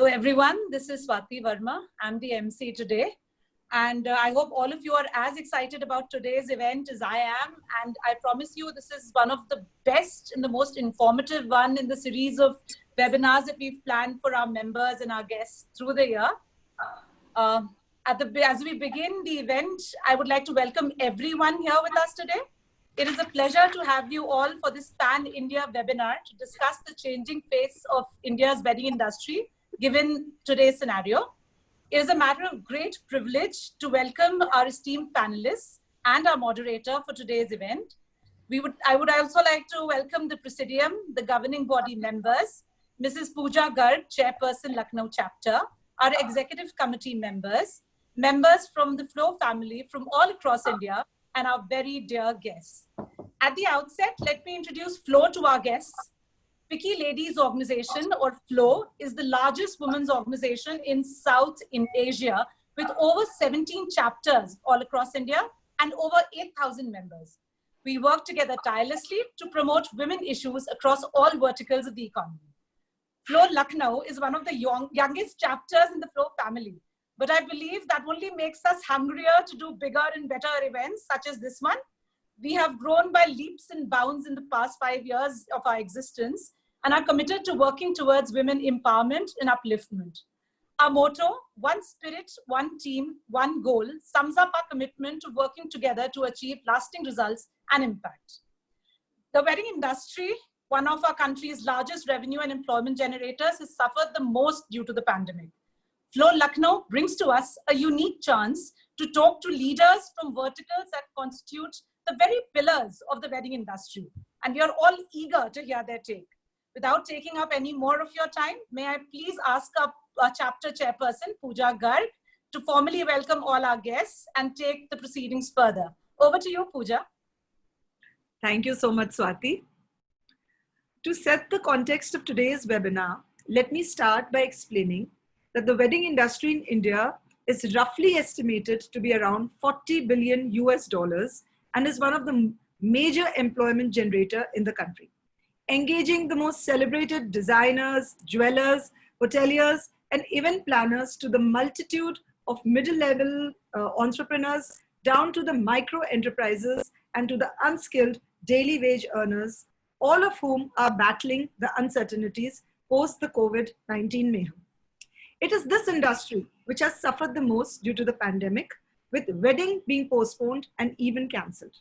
Hello everyone, this is Swati Verma. I'm the MC today. And I hope all of you are as excited about today's event as I am. And I promise you this is one of the best and the most informative one in the series of webinars that we've planned for our members and our guests through the year. As we begin the event, I would like to welcome everyone here with us today. It is a pleasure to have you all for this Pan-India webinar to discuss the changing face of India's wedding industry, given today's scenario. It is a matter of great privilege to welcome our esteemed panelists and our moderator for today's event. I would also like to welcome the Presidium, the governing body members, Mrs. Pooja Garg, Chairperson, Lucknow Chapter, our executive committee members, members from the FLO family from all across India, and our very dear guests. At the outset, let me introduce FLO to our guests. FICCI Ladies Organization, or FLO, is the largest women's organization in South in Asia with over 17 chapters all across India and over 8,000 members. We work together tirelessly to promote women issues across all verticals of the economy. FLO Lucknow is one of the youngest chapters in the FLO family, but I believe that only makes us hungrier to do bigger and better events such as this one. We have grown by leaps and bounds in the past 5 years of our existence and are committed to working towards women empowerment and upliftment. Our motto, one spirit, one team, one goal, sums up our commitment to working together to achieve lasting results and impact. The wedding industry, one of our country's largest revenue and employment generators, has suffered the most due to the pandemic. FLO Lucknow brings to us a unique chance to talk to leaders from verticals that constitute the very pillars of the wedding industry. And we are all eager to hear their take. Without taking up any more of your time, may I please ask our chapter chairperson, Pooja Garg, to formally welcome all our guests and take the proceedings further. Over to you, Pooja. Thank you so much, Swati. To set the context of today's webinar, let me start by explaining that the wedding industry in India is roughly estimated to be around 40 billion US dollars and is one of the major employment generator in the country, engaging the most celebrated designers, jewelers, hoteliers, and event planners to the multitude of middle-level entrepreneurs down to the micro enterprises and to the unskilled daily wage earners, all of whom are battling the uncertainties post the COVID-19 mayhem. It is this industry which has suffered the most due to the pandemic, with wedding being postponed and even cancelled.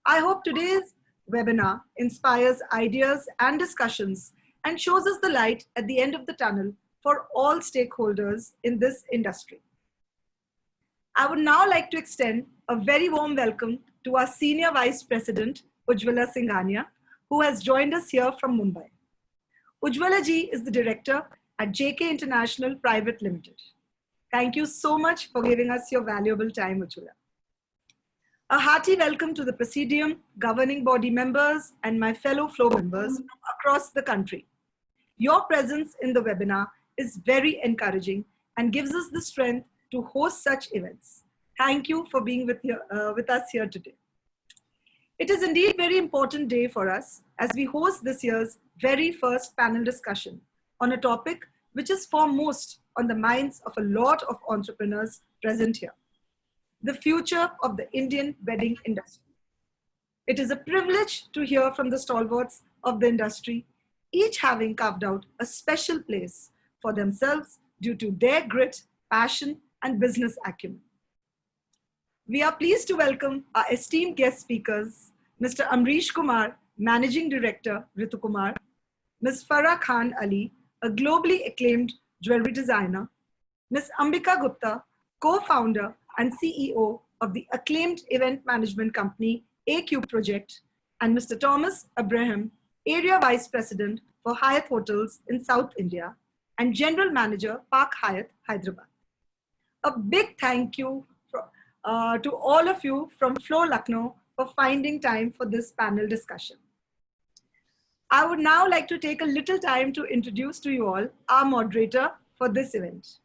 I hope today's webinar inspires ideas and discussions and shows us the light at the end of the tunnel for all stakeholders in this industry. I would now like to extend a very warm welcome to our Senior Vice President, Ujjwala Singhania, who has joined us here from Mumbai. Ujjwala ji is the Director at JK International Private Limited. Thank you so much for giving us your valuable time, Ujjwala. A hearty welcome to the Presidium, governing body members, and my fellow FLO members from across the country. Your presence in the webinar is very encouraging and gives us the strength to host such events. Thank you for being with us here today. It is indeed a very important day for us as we host this year's very first panel discussion on a topic which is foremost on the minds of a lot of entrepreneurs present here: the future of the Indian wedding industry. It is a privilege to hear from the stalwarts of the industry, each having carved out a special place for themselves due to their grit, passion, and business acumen. We are pleased to welcome our esteemed guest speakers, Mr. Amrish Kumar, Managing Director, Ritu Kumar, Ms. Farah Khan Ali, a globally acclaimed jewelry designer, Ms. Ambika Gupta, co-founder and CEO of the acclaimed event management company AQ Project, and Mr. Thomas Abraham, Area Vice President for Hyatt Hotels in South India and General Manager, Park Hyatt, Hyderabad. A big thank you to all of you from FLO Lucknow for finding time for this panel discussion. I would now like to take a little time to introduce to you all our moderator for this event.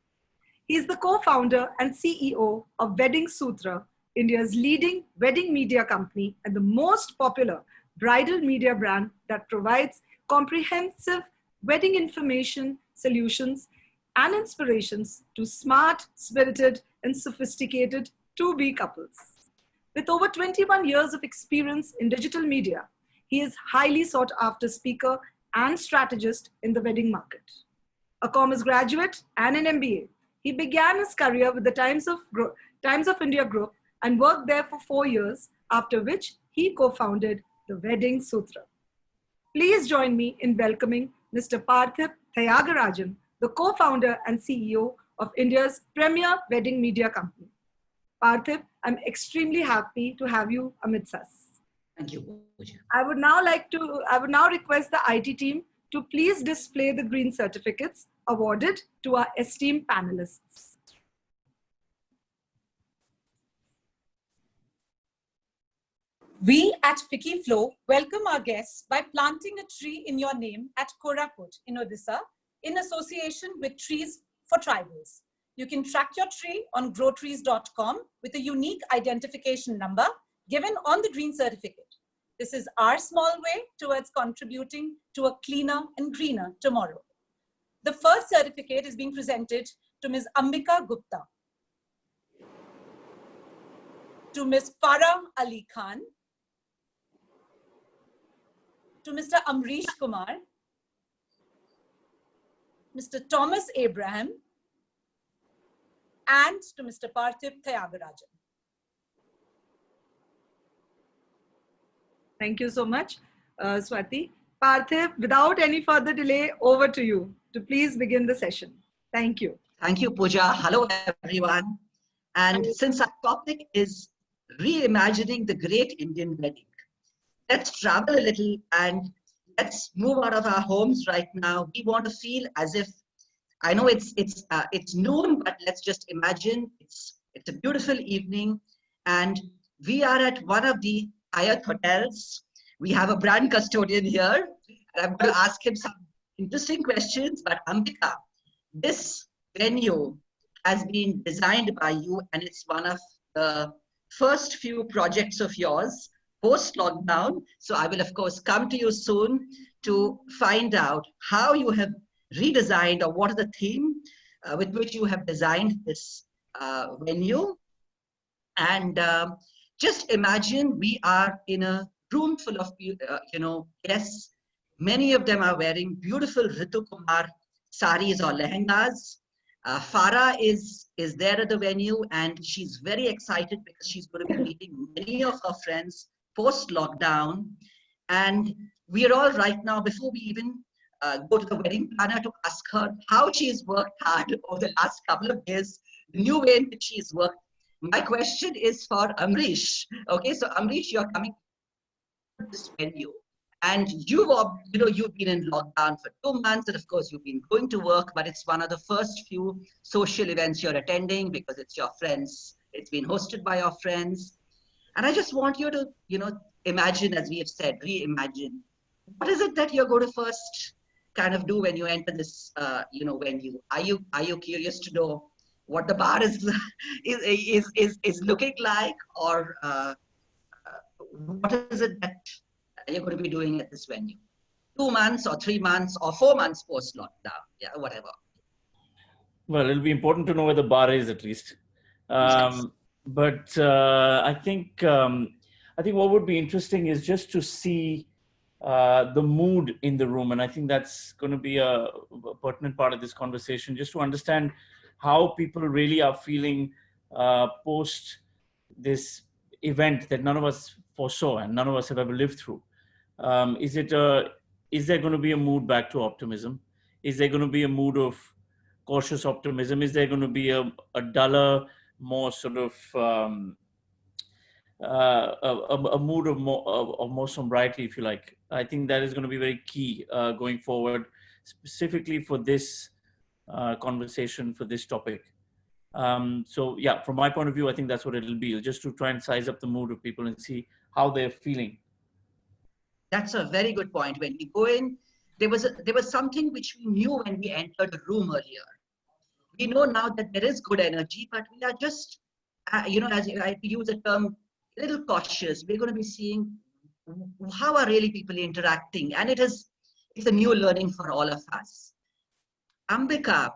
He is the co-founder and CEO of Wedding Sutra, India's leading wedding media company and the most popular bridal media brand that provides comprehensive wedding information solutions and inspirations to smart, spirited, and sophisticated to-be couples. With over 21 years of experience in digital media, he is highly sought after speaker and strategist in the wedding market. A commerce graduate and an MBA, he began his career with the Times of India Group and worked there for 4 years, after which he co-founded the Wedding Sutra. Please join me in welcoming Mr. Parthib Thayagarajan, the co-founder and CEO of India's premier wedding media company. Parthib, I'm extremely happy to have you amidst us. Thank you, Pooja. I would now request the IT team to please display the green certificates awarded to our esteemed panelists. We at FICCI welcome our guests by planting a tree in your name at Koraput in Odisha in association with Trees for Tribals. You can track your tree on growtrees.com with a unique identification number given on the green certificate. This is our small way towards contributing to a cleaner and greener tomorrow. The first certificate is being presented to Ms. Ambika Gupta, to Ms. Farah Ali Khan, to Mr. Amrish Kumar, Mr. Thomas Abraham, and to Mr. Parthib Thayagarajan. Thank you so much, Swati. Parthib, without any further delay, over to you to please begin the session. Thank you. Thank you, Pooja. Hello, everyone. And since our topic is reimagining the great Indian wedding, let's travel a little and let's move out of our homes right now. We want to feel as if, I know it's noon, but let's just imagine it's a beautiful evening and we are at one of the Hyatt hotels. We have a brand custodian here and I'm going to ask him some interesting questions. But Ambika, this venue has been designed by you and it's one of the first few projects of yours post-lockdown. So I will, of course, come to you soon to find out how you have redesigned or what is the theme with which you have designed this venue. And just imagine we are in a room full of, guests. Many of them are wearing beautiful Ritu Kumar saris or lehengas. Farah is there at the venue and she's very excited because she's going to be meeting many of her friends post-lockdown. And we are all right now, before we even go to the wedding planner to ask her how she's worked hard over the last couple of days, the new way in which she's worked. My question is for Amrish. Okay, so Amrish, you're coming to this venue and you've been in lockdown for 2 months and of course you've been going to work, but it's one of the first few social events you're attending because it's your friends. It's been hosted by your friends. And I just want you to, imagine, as we have said, reimagine. What is it that you're going to first kind of do when you enter this, venue? Are you curious to know what the bar is looking like, or what is it that you're going to be doing at this venue? 2 months or 3 months or 4 months post lockdown, yeah, whatever. Well, it'll be important to know where the bar is at least. Yes. But I think what would be interesting is just to see the mood in the room, and I think that's going to be a pertinent part of this conversation, just to understand how people really are feeling post this event that none of us foresaw and none of us have ever lived through. Is there going to be a mood back to optimism? Is there going to be a mood of cautious optimism? Is there going to be a duller, more sort of a mood of more sobriety, if you like? I think that is going to be very key going forward, specifically for this conversation, for this topic. So yeah, from my point of view, I think that's what it'll be, just to try and size up the mood of people and see how they're feeling. That's a very good point. When we go in, there was something which we knew when we entered the room earlier. We know now that there is good energy, but we are just, as I use the term, a little cautious. We're going to be seeing how are really people interacting, and it's a new learning for all of us. Ambika,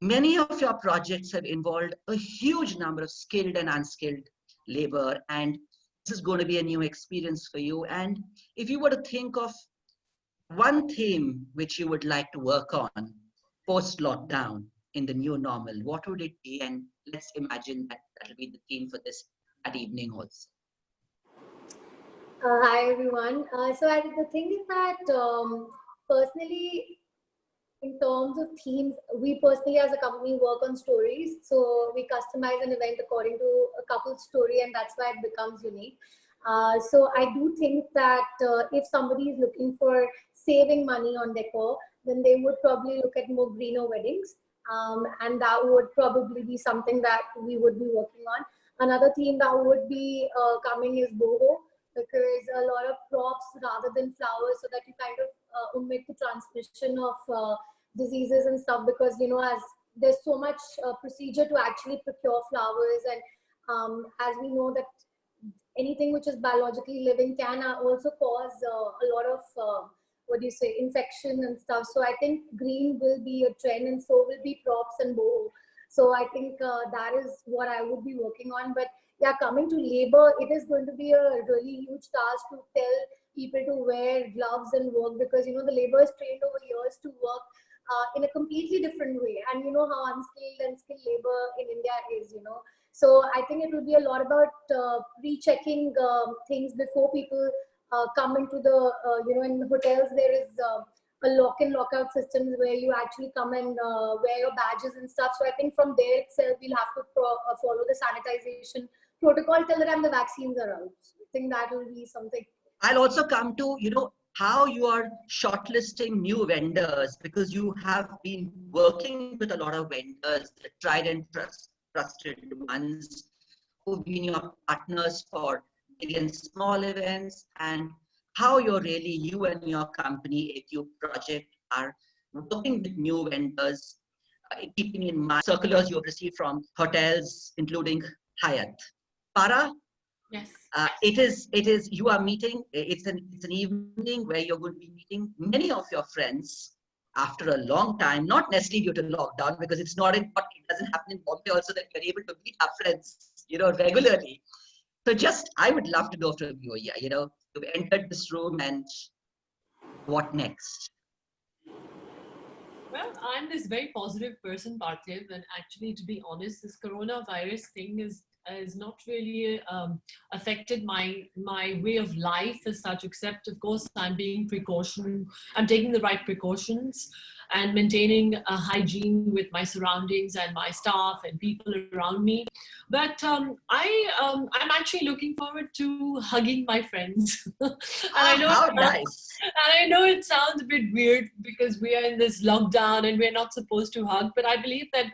Many of your projects have involved a huge number of skilled and unskilled labor, and this is going to be a new experience for you. And if you were to think of one theme which you would like to work on post-lockdown in the new normal, what would it be? And let's imagine that that'll be the theme for that evening also. Hi everyone. The thing is that personally, in terms of themes, we personally as a company work on stories. So we customize an event according to a couple's story, and that's why it becomes unique. So I do think that if somebody is looking for saving money on decor, then they would probably look at more greener weddings. And that would probably be something that we would be working on. Another theme that would be coming is boho, because a lot of props rather than flowers, so that you kind of omit the transmission of diseases and stuff, because as there's so much procedure to actually procure flowers, and as we know that anything which is biologically living can also cause a lot of infection and stuff. So I think green will be a trend, and so will be props and boho. So I think that is what I would be working on. But yeah, coming to labor, it is going to be a really huge task to tell people to wear gloves and work, because the labor is trained over years to work in a completely different way, and you know how unskilled and skilled labor in India is. So I think it will be a lot about rechecking things before people come into the in the hotels there is a lock in lockout systems where you actually come and wear your badges and stuff. So I think from there itself we'll have to follow the sanitization protocol till the time the vaccines are out. I think that will be something. I'll also come to, how you are shortlisting new vendors, because you have been working with a lot of vendors, the tried and trusted ones who've been your partners for big and small events, and how you and your company, if you project, are working with new vendors, keeping in mind circulars you have received from hotels, including Hyatt. Para? Yes. It is, you are meeting, it's an evening where you're going to be meeting many of your friends after a long time, not necessarily due to lockdown, because it doesn't happen in Bombay also that you're able to meet our friends, regularly. So I would love to know from you, you've entered this room, and what next? Well, I'm this very positive person, Parthiv, and actually, to be honest, this coronavirus thing is not really affected my way of life as such, except of course I'm taking the right precautions and maintaining a hygiene with my surroundings and my staff and people around me. But I'm actually looking forward to hugging my friends. And How nice. And I know it sounds a bit weird because we are in this lockdown and we're not supposed to hug, but I believe that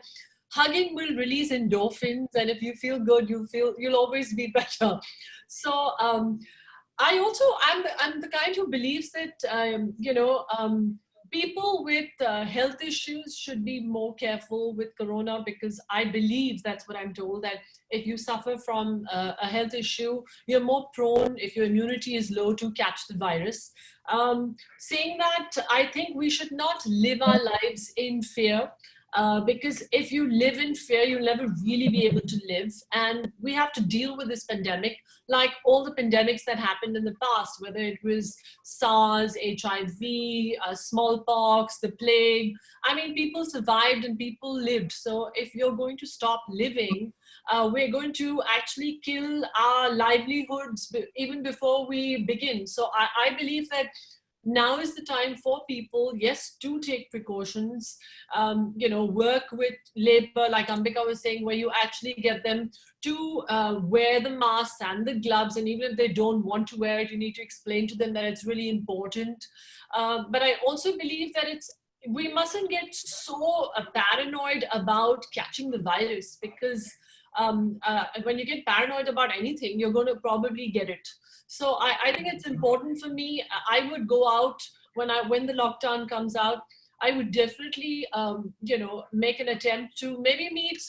hugging will release endorphins, and if you feel good, you'll always be better. So I'm the kind who believes that people with health issues should be more careful with corona, because I believe, that's what I'm told, that if you suffer from a health issue, you're more prone, if your immunity is low, to catch the virus. Saying that, I think we should not live our lives in fear. Because if you live in fear, you'll never really be able to live. And we have to deal with this pandemic like all the pandemics that happened in the past, whether it was SARS, HIV, smallpox, the plague. I mean, people survived and people lived. So if you're going to stop living, we're going to actually kill our livelihoods even before we begin. So I believe that now is the time for people, yes, to take precautions, work with labor, like Ambika was saying, where you actually get them to wear the masks and the gloves. And even if they don't want to wear it, you need to explain to them that it's really important. But I also believe that we mustn't get so paranoid about catching the virus, because when you get paranoid about anything, you're going to probably get it. So I think it's important for me. I would go out when the lockdown comes out. I would definitely, make an attempt to maybe meet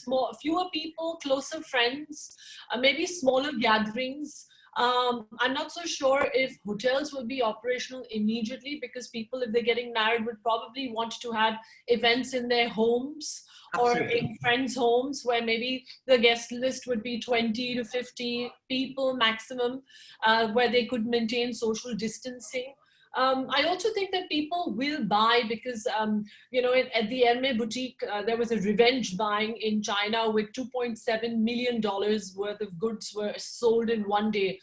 fewer people, closer friends, maybe smaller gatherings. I'm not so sure if hotels will be operational immediately, because people, if they're getting married, would probably want to have events in their homes, or Absolutely. in friends' homes where maybe the guest list would be 20 to 50 people maximum, where they could maintain social distancing. I also think that people will buy because, at the Hermès boutique, there was a revenge buying in China with $2.7 million worth of goods were sold in one day.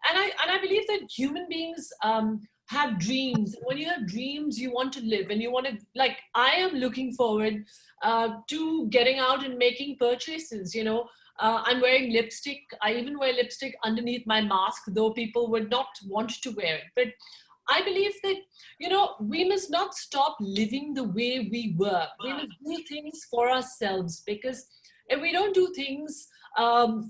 And I believe that human beings have dreams. When you have dreams, you want to live and you want to, like, I am looking forward to getting out and making purchases, I'm wearing lipstick. I even wear lipstick underneath my mask, though people would not want to wear it. But I believe that, we must not stop living the way we were. We must do things for ourselves, because if we don't do things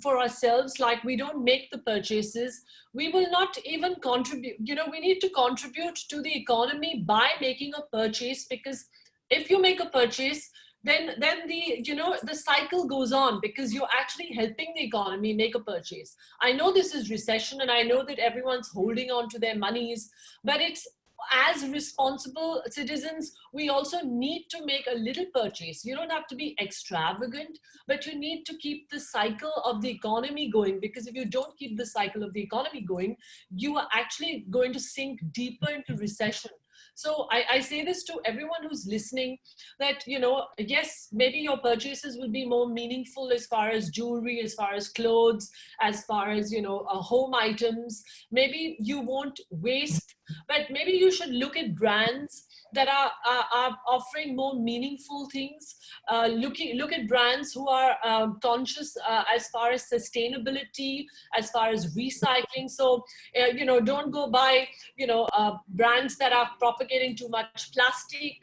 for ourselves, like we don't make the purchases, we will not even contribute. We need to contribute to the economy by making a purchase, because if you make a purchase, then the cycle goes on, because you're actually helping the economy make a purchase. I know this is recession and I know that everyone's holding on to their monies, but it's, as responsible citizens, we also need to make a little purchase. You don't have to be extravagant, but you need to keep the cycle of the economy going, because if you don't keep the cycle of the economy going, you are actually going to sink deeper into recession. So I say this to everyone who's listening, that, yes, maybe your purchases will be more meaningful as far as jewelry, as far as clothes, as far as, home items. Maybe you won't waste, but maybe you should look at brands that are offering more meaningful things. Look at brands who are conscious as far as sustainability, as far as recycling. So, don't go by, brands that are propagating too much plastic.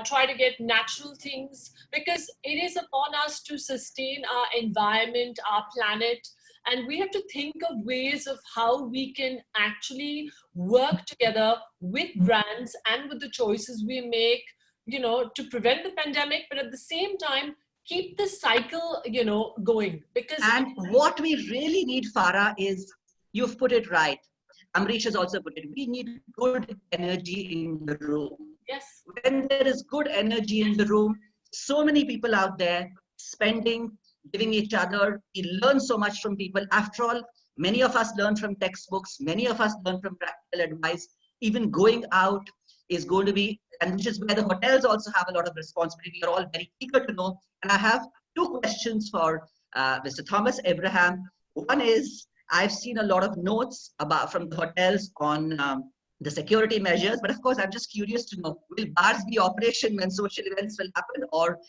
Try to get natural things, because it is upon us to sustain our environment, our planet. And we have to think of ways of how we can actually work together with brands and with the choices we make, to prevent the pandemic, but at the same time, keep the cycle, going. Because And what we really need, Farah, is, you've put it right. Amrish has also put it. We need good energy in the room. yes, When there is good energy in the room, so many people out there spending, giving each other. We learn so much from people. After all, many of us learn from textbooks. Many of us learn from practical advice. Even going out is going to be, and which is where the hotels also have a lot of responsibility. We are all very eager to know. And I have two questions for Mr. Thomas Abraham. One is, I've seen a lot of notes from the hotels on the security measures, but of course, I'm just curious to know, will bars be operation when social events will happen, or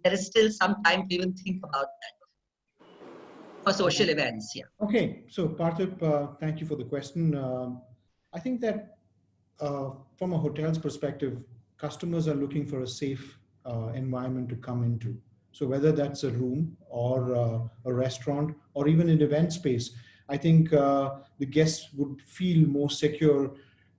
there is still some time to even think about that for social events? Yeah. Okay, so Partip, thank you for the question. I think that from a hotel's perspective, customers are looking for a safe environment to come into. So whether that's a room or a restaurant or even an event space, I think the guests would feel more secure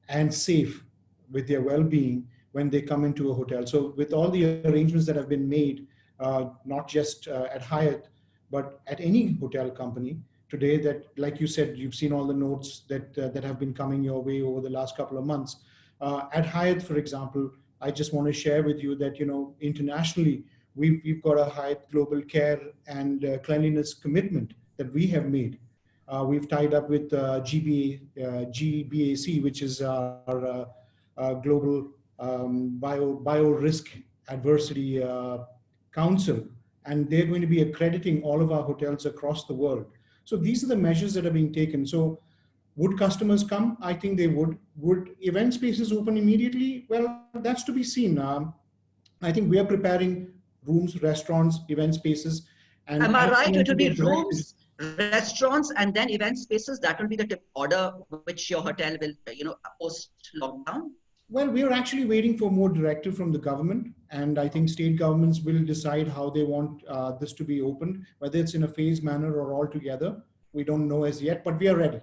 and safe with their well-being when they come into a hotel. So with all the arrangements that have been made, not just at Hyatt, but at any hotel company today, that, like you said, you've seen all the notes that have been coming your way over the last couple of months. At Hyatt, for example, I just want to share with you that, internationally, we've got a Hyatt Global Care and Cleanliness commitment that we have made. We've tied up with GBAC, which is our Global Bio Risk Adversity Council, and they're going to be accrediting all of our hotels across the world. So these are the measures that are being taken. So would customers come? I think they would. Would event spaces open immediately? Well, that's to be seen. I think we are preparing rooms, restaurants, event spaces. And am I right? It will be rooms, restaurants, and then event spaces. That will be the order which your hotel will, post lockdown. Well, we are actually waiting for more directive from the government, and I think state governments will decide how they want this to be opened, whether it's in a phased manner or all together. We don't know as yet, but we are ready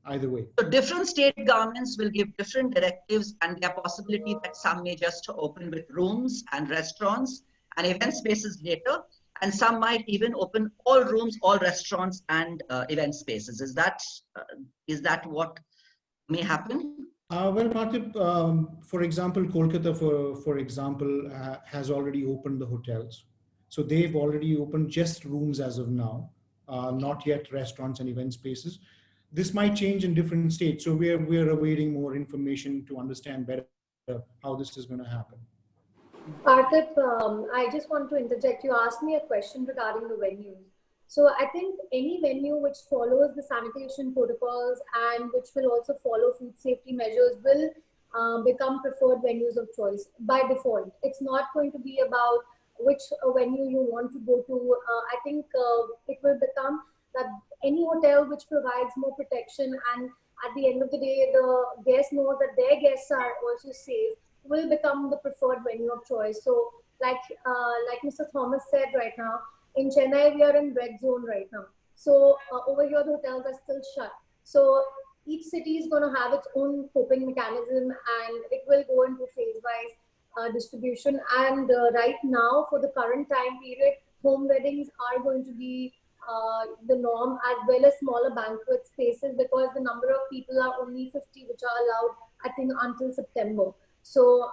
either way. So different state governments will give different directives, and there are possibility that some may just open with rooms and restaurants and event spaces later, and some might even open all rooms, all restaurants, and event spaces. Is that what may happen? Well, Partip, for example, Kolkata, for example, has already opened the hotels. So they've already opened just rooms as of now, not yet restaurants and event spaces. This might change in different states. So we're awaiting more information to understand better how this is going to happen. Partip, I just want to interject. You asked me a question regarding the venues. So I think any venue which follows the sanitation protocols and which will also follow food safety measures will become preferred venues of choice by default. It's not going to be about which venue you want to go to. I think it will become that any hotel which provides more protection, and at the end of the day, the guest knows that their guests are also safe, will become the preferred venue of choice. So, like Mr. Thomas said right now, in Chennai we are in red zone right now. So over here the hotels are still shut. So each city is going to have its own coping mechanism, and it will go into phase-wise distribution. And right now, for the current time period, home weddings are going to be the norm, as well as smaller banquet spaces, because the number of people are only 50, which are allowed, I think, until September. So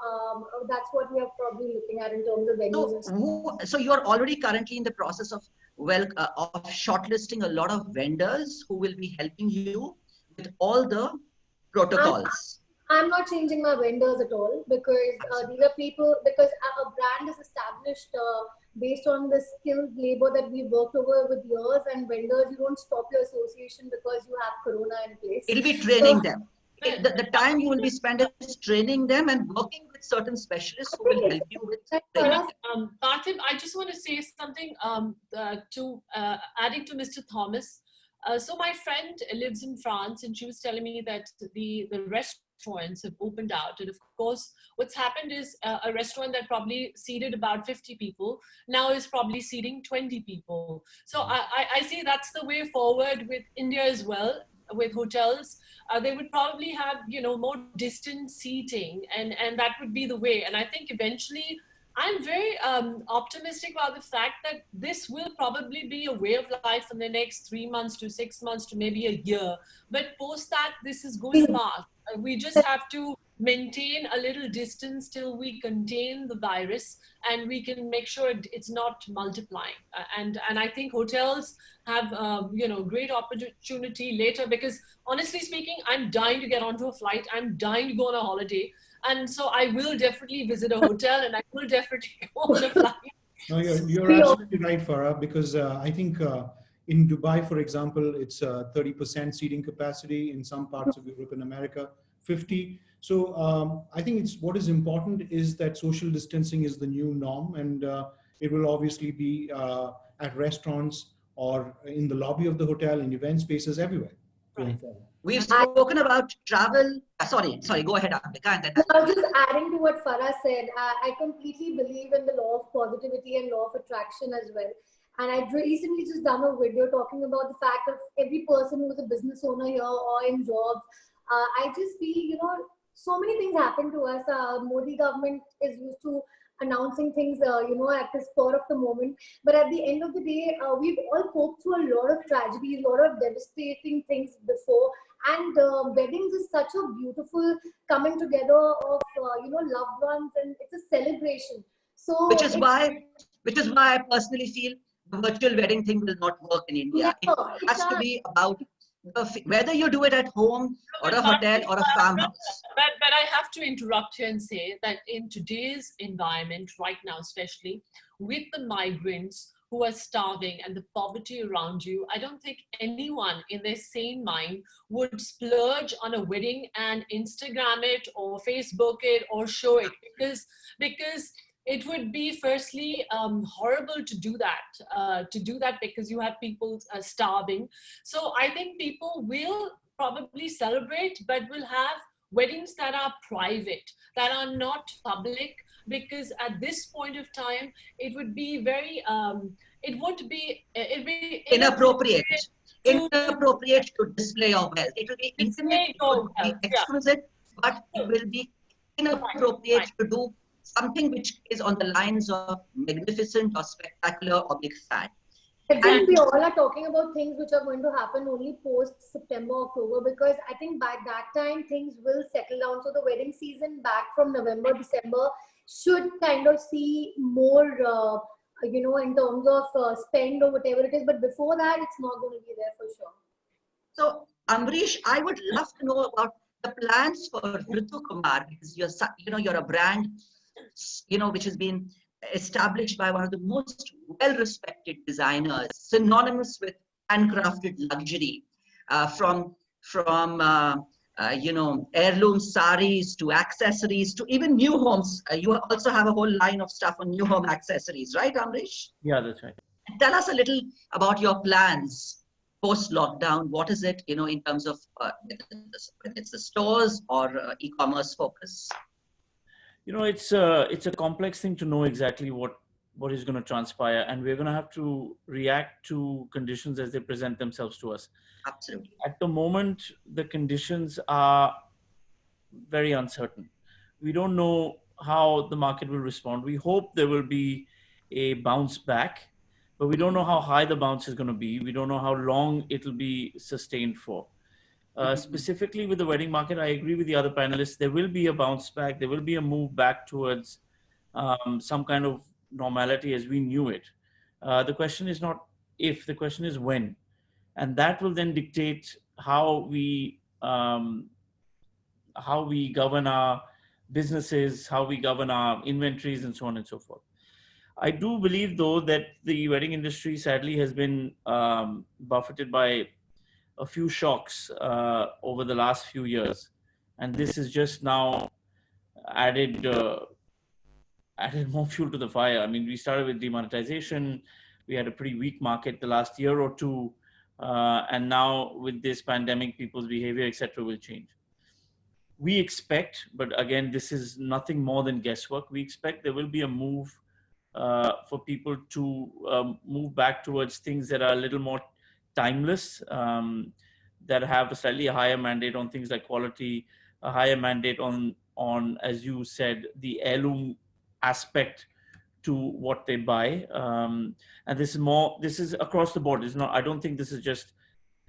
that's what we are probably looking at in terms of venues. So you are already currently in the process of shortlisting a lot of vendors who will be helping you with all the protocols. I'm not changing my vendors at all, because these are people, because a brand is established based on the skilled labor that we worked over with years, and vendors, you don't stop your association because you have Corona in place. It'll be training them. The time you will be spending is training them and working with certain specialists who will help you with training. Partip, I just want to say something adding to Mr. Thomas. So my friend lives in France, and she was telling me that the restaurants have opened out. And of course, what's happened is a restaurant that probably seated about 50 people now is probably seating 20 people. So I see that's the way forward with India as well. With hotels, they would probably have, more distant seating, and that would be the way. And I think eventually, I'm very optimistic about the fact that this will probably be a way of life in the next 3 months to 6 months to maybe a year. But post that, this is going to pass. We just have to maintain a little distance till we contain the virus, and we can make sure it's not multiplying. And I think hotels have great opportunity later, because honestly speaking, I'm dying to get onto a flight. I'm dying to go on a holiday. And so I will definitely visit a hotel, and I will definitely go on a flight. No, you're absolutely right, Farah, because I think in Dubai, for example, it's 30% seating capacity. In some parts of Europe and America, 50. So I think what is important is that social distancing is the new norm, and it will obviously be at restaurants or in the lobby of the hotel, in event spaces, everywhere going forward. We've spoken about travel. Sorry, go ahead, Ambika. And then I was just adding to what Farah said. I completely believe in the law of positivity and law of attraction as well. And I recently just done a video talking about the fact of every person who is a business owner here or in jobs. I just feel, so many things happen to us. Modi government is used to announcing things, at the spur of the moment. But at the end of the day, we've all coped through a lot of tragedies, a lot of devastating things before. And weddings is such a beautiful coming together of, loved ones, and it's a celebration. So which is why I personally feel the virtual wedding thing will not work in India. Yeah, it has to be about whether you do it at home or a hotel or a farmhouse. But I have to interrupt here and say that in today's environment, right now especially, with the migrants who are starving and the poverty around you, I don't think anyone in their sane mind would splurge on a wedding and Instagram it or Facebook it or show it, because it would be firstly horrible to do that because you have people starving. So I think people will probably celebrate, but will have weddings that are private, that are not public, because at this point of time, it would be very, it'd be inappropriate to display your wealth. It will be intimate, it will be exquisite, but it will be inappropriate to do something which is on the lines of magnificent or spectacular or big fat. I think we all are talking about things which are going to happen only post September, October, because I think by that time things will settle down. So the wedding season back from November, December should kind of see more, in terms of spend or whatever it is. But before that, it's not going to be there for sure. So, Amrish, I would love to know about the plans for Ritu Kumar, because you're a brand, which has been established by one of the most well-respected designers, synonymous with handcrafted luxury, from heirloom saris to accessories to even new homes. You also have a whole line of stuff on new home accessories, right, Amrish? Yeah, that's right. Tell us a little about your plans post-lockdown. What is it, in terms of whether it's the stores or e-commerce focus? It's a complex thing to know exactly what is going to transpire, and we're going to have to react to conditions as they present themselves to us. Absolutely. At the moment, the conditions are very uncertain. We don't know how the market will respond. We hope there will be a bounce back, but we don't know how high the bounce is going to be. We don't know how long it'll be sustained for. Specifically with the wedding market, I agree with the other panelists. There will be a bounce back. There will be a move back towards some kind of normality as we knew it. The question is not if, the question is when. And that will then dictate how we govern our businesses, how we govern our inventories, and so on and so forth. I do believe, though, that the wedding industry sadly has been buffeted by a few shocks over the last few years, and this is just now added more fuel to the fire. I mean, we started with demonetization. We had a pretty weak market the last year or two, and now with this pandemic, people's behavior, etc., will change. We expect, but again, this is nothing more than guesswork. We expect there will be a move for people to move back towards things that are a little more timeless, that have a slightly higher mandate on things like quality, a higher mandate on, as you said, the heirloom aspect to what they buy. And this is across the board. It's not, I don't think this is just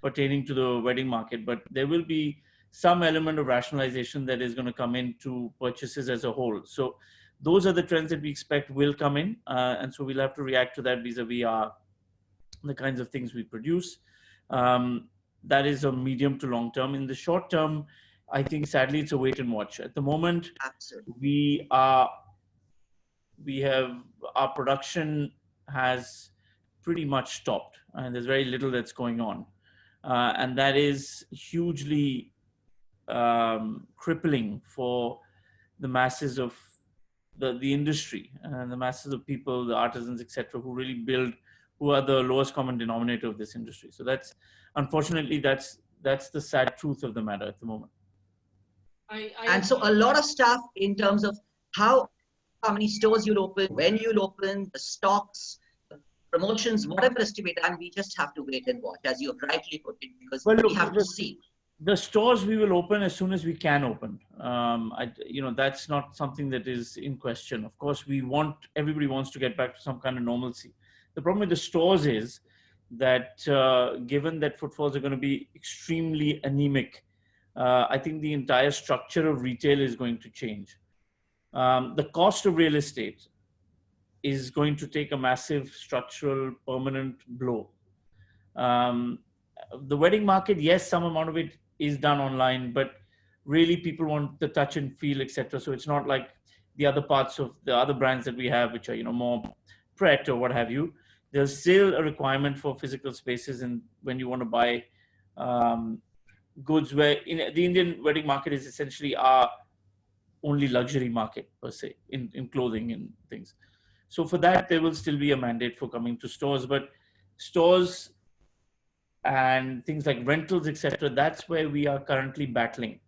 pertaining to the wedding market, but there will be some element of rationalization that is going to come into purchases as a whole. So those are the trends that we expect will come in. And so we'll have to react to that vis-a-vis the kinds of things we produce. That is a medium to long term. In the short term, I think sadly it's a wait and watch. At the moment, absolutely, our production has pretty much stopped, and there's very little that's going on, and that is hugely crippling for the masses of the industry and the masses of people, the artisans, etc., who really build, who are the lowest common denominator of this industry. So that's, unfortunately, that's the sad truth of the matter at the moment. And so a lot of stuff in terms of how many stores you'll open, when you'll open, the stocks, the promotions, whatever is to be done, we just have to wait and watch, as you have rightly put it, because we have to see. The stores we will open as soon as we can open. That's not something that is in question. Of course, everybody wants to get back to some kind of normalcy. The problem with the stores is that given that footfalls are going to be extremely anemic, I think the entire structure of retail is going to change. The cost of real estate is going to take a massive structural, permanent blow. The wedding market, yes, some amount of it is done online, but really people want the touch and feel, etc. So it's not like the other parts of the other brands that we have, which are more Pret or what have you. There's still a requirement for physical spaces, and when you want to buy goods, where in the Indian wedding market is essentially our only luxury market per se in clothing and things. So for that, there will still be a mandate for coming to stores, but stores and things like rentals, etc., that's where we are currently battling.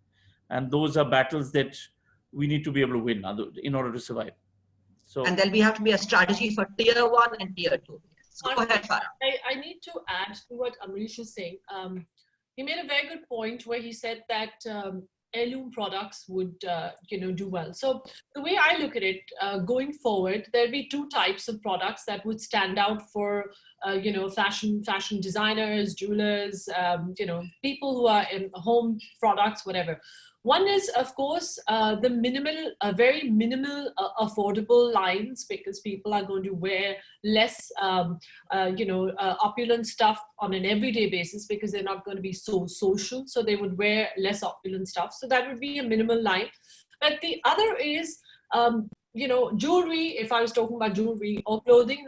And those are battles that we need to be able to win in order to survive. So, and then we have to be a strategy for tier 1 and tier 2. So go ahead, Farah. I need to add to what Amrish is saying. He made a very good point where he said that heirloom products would do well. So the way I look at it, going forward, there'll be two types of products that would stand out for fashion designers, jewelers, people who are in home products, whatever. One is, of course, the very minimal affordable lines, because people are going to wear less, opulent stuff on an everyday basis because they're not going to be so social. So they would wear less opulent stuff. So that would be a minimal line. But the other is, jewelry, if I was talking about jewelry or clothing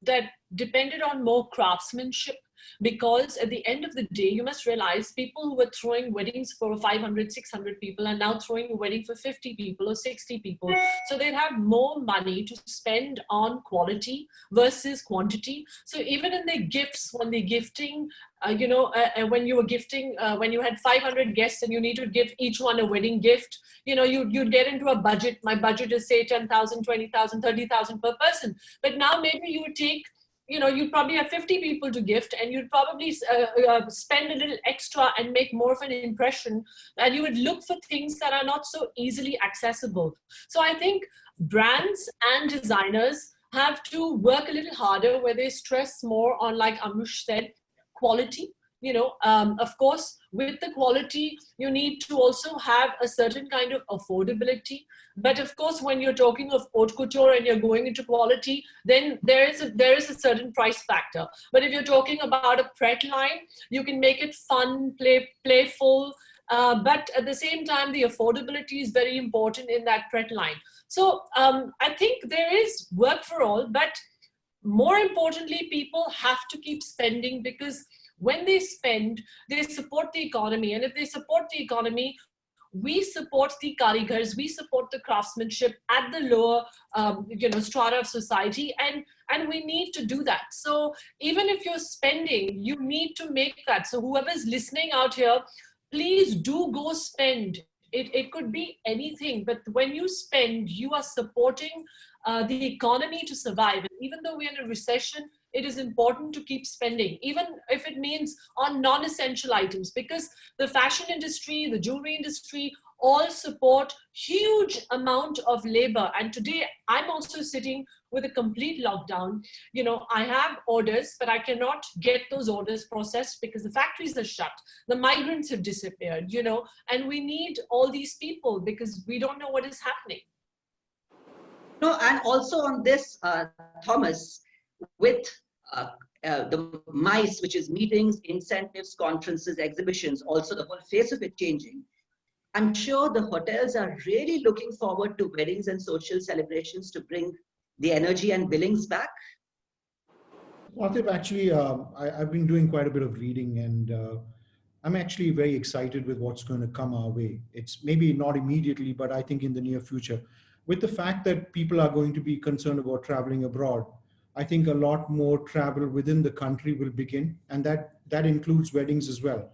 that depended on more craftsmanship. Because at the end of the day, you must realize people who were throwing weddings for 500, 600 people are now throwing a wedding for 50 people or 60 people. So they'd have more money to spend on quality versus quantity. So even in their gifts, when they're gifting, when you were gifting, when you had 500 guests and you need to give each one a wedding gift, you'd get into a budget. My budget is say 10,000, 20,000, 30,000 per person. But now maybe you would take, you'd probably have 50 people to gift, and you'd probably spend a little extra and make more of an impression, and you would look for things that are not so easily accessible. So I think brands and designers have to work a little harder, where they stress more on, like Anush said, quality. Of course, with the quality, you need to also have a certain kind of affordability. But of course, when you're talking of haute couture and you're going into quality, then there is a certain price factor. But if you're talking about a pret line, you can make it fun, playful. But at the same time, the affordability is very important in that pret line. So I think there is work for all, but more importantly, people have to keep spending, because when they spend, they support the economy. And if they support the economy, we support the karigars, we support the craftsmanship at the lower, strata of society, and we need to do that. So even if you're spending, you need to make that. So whoever's listening out here, please do go spend. It could be anything, but when you spend, you are supporting the economy to survive. And even though we're in a recession, it is important to keep spending, even if it means on non-essential items, because the fashion industry, the jewelry industry, all support huge amount of labor. And today I'm also sitting with a complete lockdown. I have orders, but I cannot get those orders processed because the factories are shut. The migrants have disappeared, and we need all these people because we don't know what is happening. No, and also on this, Thomas, with the MICE, which is meetings, incentives, conferences, exhibitions, also the whole face of it changing, I'm sure the hotels are really looking forward to weddings and social celebrations to bring the energy and billings back. Well, actually, I've been doing quite a bit of reading, and I'm actually very excited with what's going to come our way. It's maybe not immediately, but I think in the near future. With the fact that people are going to be concerned about traveling abroad, I think a lot more travel within the country will begin, and that includes weddings as well.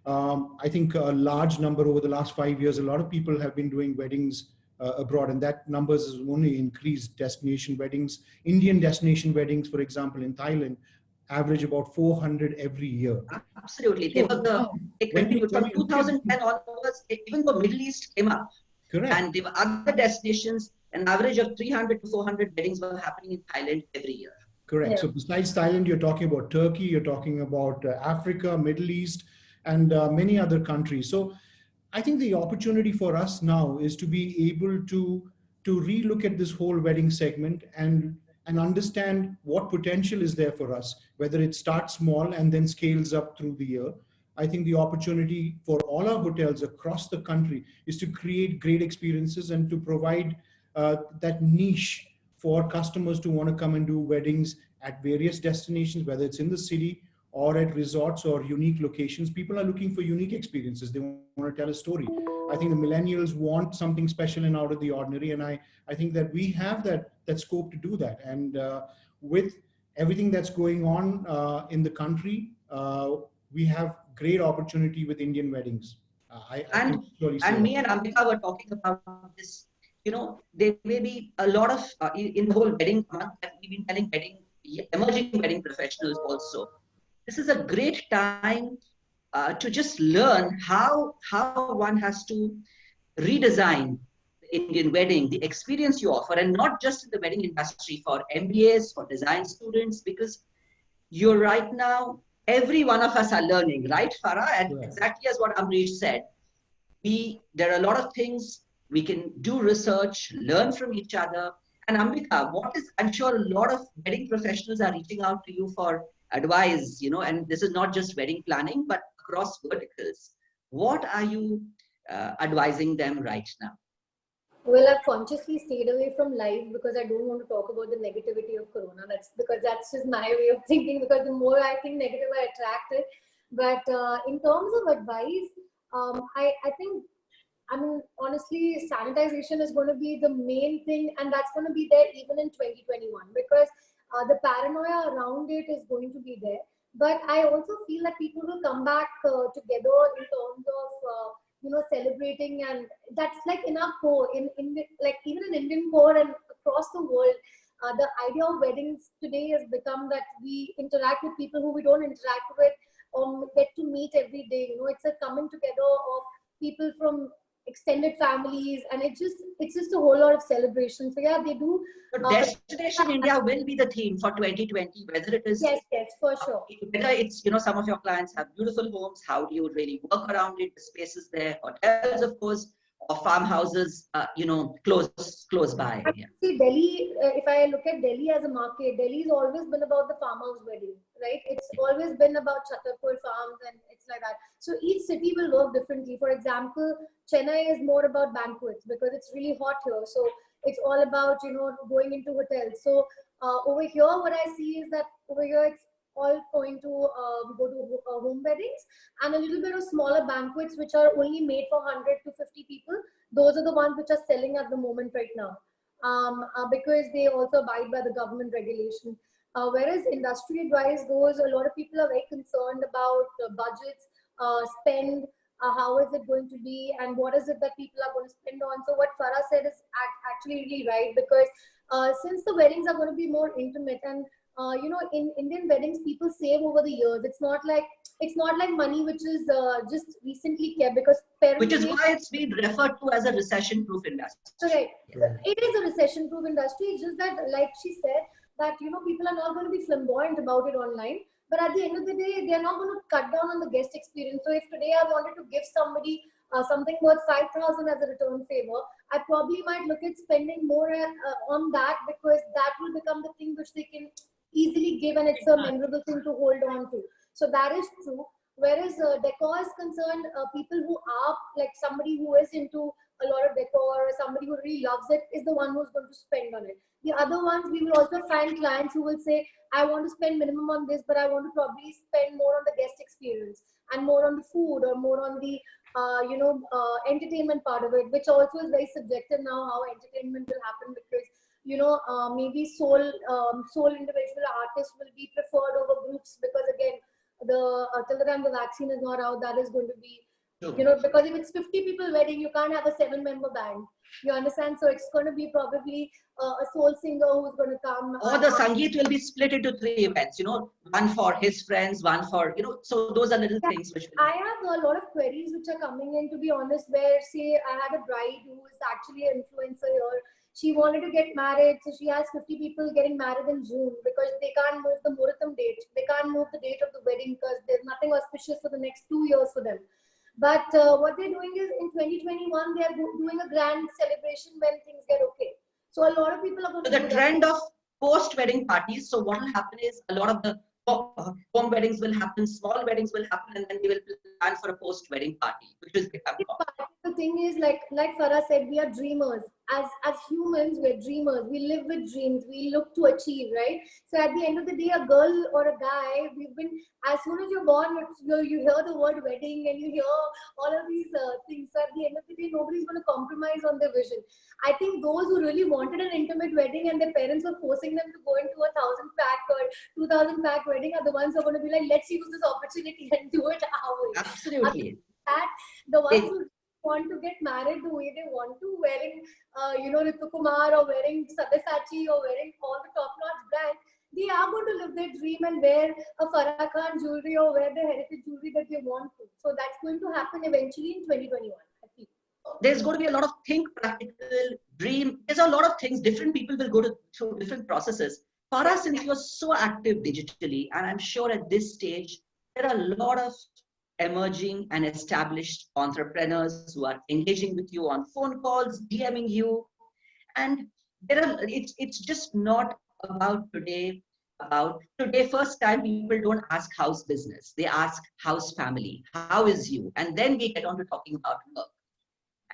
I think a large number over the last 5 years, a lot of people have been doing weddings abroad, and that numbers has only increased. Destination weddings, Indian destination weddings, for example, in Thailand, average about 400 every year. Absolutely. They were they continued from 2010 onwards, even the Middle East came up. Correct. And there were other destinations, an average of 300 to 400 weddings were happening in Thailand every year. Correct. Yeah. So besides Thailand, you're talking about Turkey, you're talking about Africa, Middle East, and many other countries. So I think the opportunity for us now is to be able to relook at this whole wedding segment and understand what potential is there for us, whether it starts small and then scales up through the year. I think the opportunity for all our hotels across the country is to create great experiences and to provide that niche for customers to want to come and do weddings at various destinations, whether it's in the city or at resorts or unique locations. People are looking for unique experiences. They want to tell a story. I think the millennials want something special and out of the ordinary. And I think that we have that scope to do that. And with everything that's going on in the country, we have great opportunity with Indian weddings. And me and Ambika were talking about this. There may be a lot of, in the whole wedding month that we've been telling emerging wedding professionals also. This is a great time to just learn how one has to redesign the Indian wedding, the experience you offer, and not just in the wedding industry, for MBAs, for design students, because you're right now, every one of us are learning, right, Farah? And exactly as what Amrish said, there are a lot of things we can do research, learn from each other. And Ambika, I'm sure a lot of wedding professionals are reaching out to you for advice, and this is not just wedding planning, but across verticals. What are you advising them right now? Well, I've consciously stayed away from live because I don't want to talk about the negativity of Corona. That's just my way of thinking, because the more I think negative, I attract it. But in terms of advice, I think, honestly, sanitization is going to be the main thing, and that's going to be there even in 2021, because the paranoia around it is going to be there. But I also feel that people will come back together in terms of celebrating, and that's like in our core, like even in Indian core and across the world. The idea of weddings today has become that we interact with people who we don't interact with, or get to meet every day. It's a coming together of people from extended families, and it's just a whole lot of celebration. So yeah, they do. So Destination India will be the theme for 2020, whether it is. Yes, for sure. Whether it's, some of your clients have beautiful homes, how do you really work around it, the spaces there, hotels, of course, or farmhouses, close by. Yeah. See, Delhi, if I look at Delhi as a market, Delhi's always been about the farmhouse wedding, right? It's always been about Chhatarpur farms, and it's like that. So each city will work differently. For example, Chennai is more about banquets because it's really hot here. So it's all about, going into hotels. So over here, what I see is that over here, it's all going to go to home weddings, and a little bit of smaller banquets which are only made for 100 to 50 people. Those are the ones which are selling at the moment right now, because they also abide by the government regulation. Whereas industry advice goes, a lot of people are very concerned about budgets, spend, how is it going to be, and what is it that people are going to spend on. So what Farah said is actually really right, because since the weddings are going to be more intimate, and in Indian weddings, people save over the years. It's not like money which is just recently kept, because parents. Which is why it's been referred to as a recession-proof industry. Correct. Right. It is a recession-proof industry. It's just that, like she said, that people are not going to be flamboyant about it online. But at the end of the day, they are not going to cut down on the guest experience. So if today I wanted to give somebody something worth 5,000 as a return favor, I probably might look at spending more on that, because that will become the thing which they can easily give, and it's a memorable thing to hold on to. So that is true. Whereas decor is concerned, people who are like somebody who is into a lot of decor, or somebody who really loves it, is the one who's going to spend on it. The other ones, we will also find clients who will say, I want to spend minimum on this, but I want to probably spend more on the guest experience and more on the food, or more on the entertainment part of it, which also is very subjective now, how entertainment will happen, because maybe sole individual artists will be preferred over groups, because again, till the time the vaccine is not out, that is going to be, because if it's 50 people wedding, you can't have a 7-member band. You understand? So it's going to be probably a soul singer who's going to come. Or the Sangeet will be split into 3 events, one for his friends, one for, so those are little things which. I have a lot of queries which are coming in, to be honest, where, say, I had a bride who is actually an influencer here. She wanted to get married, so she has 50 people getting married in June, because they can't move the Muhurtam date. They can't move the date of the wedding because there's nothing auspicious for the next 2 years for them. But what they're doing is, in 2021, they're doing a grand celebration when things get okay. So a lot of people are going to the trend of post-wedding parties. So what will happen is, a lot of the home weddings will happen, small weddings will happen, and then they will plan for a post-wedding party, which is becoming common. The thing is, like Farah said, we are dreamers. As humans, we're dreamers. We live with dreams. We look to achieve, right? So at the end of the day, a girl or a guy, as soon as you're born, you hear the word wedding, and you hear all of these things. So at the end of the day, nobody's going to compromise on their vision. I think those who really wanted an intimate wedding and their parents were forcing them to go into a 1,000-pack or 2,000-pack wedding are the ones who are going to be like, let's use this opportunity and do it our way. Absolutely. The ones who want to get married the way they want to, wearing Ritu Kumar, or wearing Sabyasachi, or wearing all the top-notch brands, they are going to live their dream and wear a Farah Khan jewelry or wear the heritage jewelry that they want to. So that's going to happen eventually in 2021. I think. There's going to be a lot of think practical, dream. There's a lot of things. Different people will go through different processes. Farah, since you're so active digitally, and I'm sure at this stage, there are a lot of emerging and established entrepreneurs who are engaging with you on phone calls, DMing you. And it's just not about today. About today, first time people don't ask how's business. They ask how's family, how is you? And then we get on to talking about work.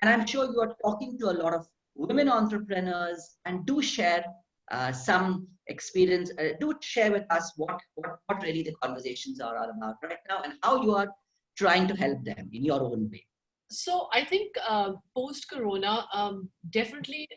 And I'm sure you are talking to a lot of women entrepreneurs, and do share some experience. Do share with us what really the conversations are all about right now, and how you are trying to help them in your own way. So I think post-corona, definitely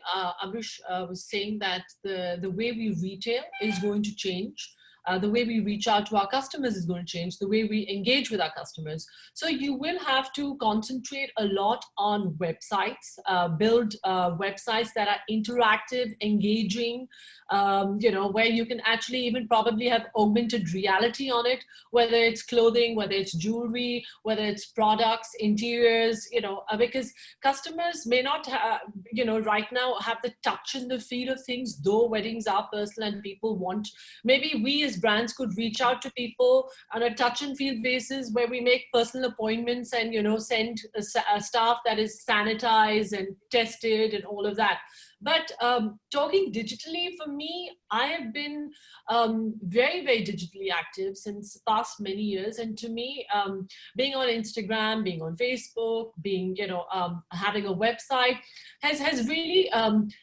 Abush was saying that the way we retail is going to change. The way we reach out to our customers is going to change, the way we engage with our customers. So you will have to concentrate a lot on websites, build websites that are interactive, engaging, where you can actually even probably have augmented reality on it, whether it's clothing, whether it's jewelry, whether it's products, interiors, because customers may not, right now have the touch and the feel of things, though weddings are personal and people want, maybe we as brands could reach out to people on a touch and feel basis where we make personal appointments and, send a staff that is sanitized and tested and all of that. But talking digitally, for me, I have been very, very digitally active since the past many years. And to me, being on Instagram, being on Facebook, being, having a website has really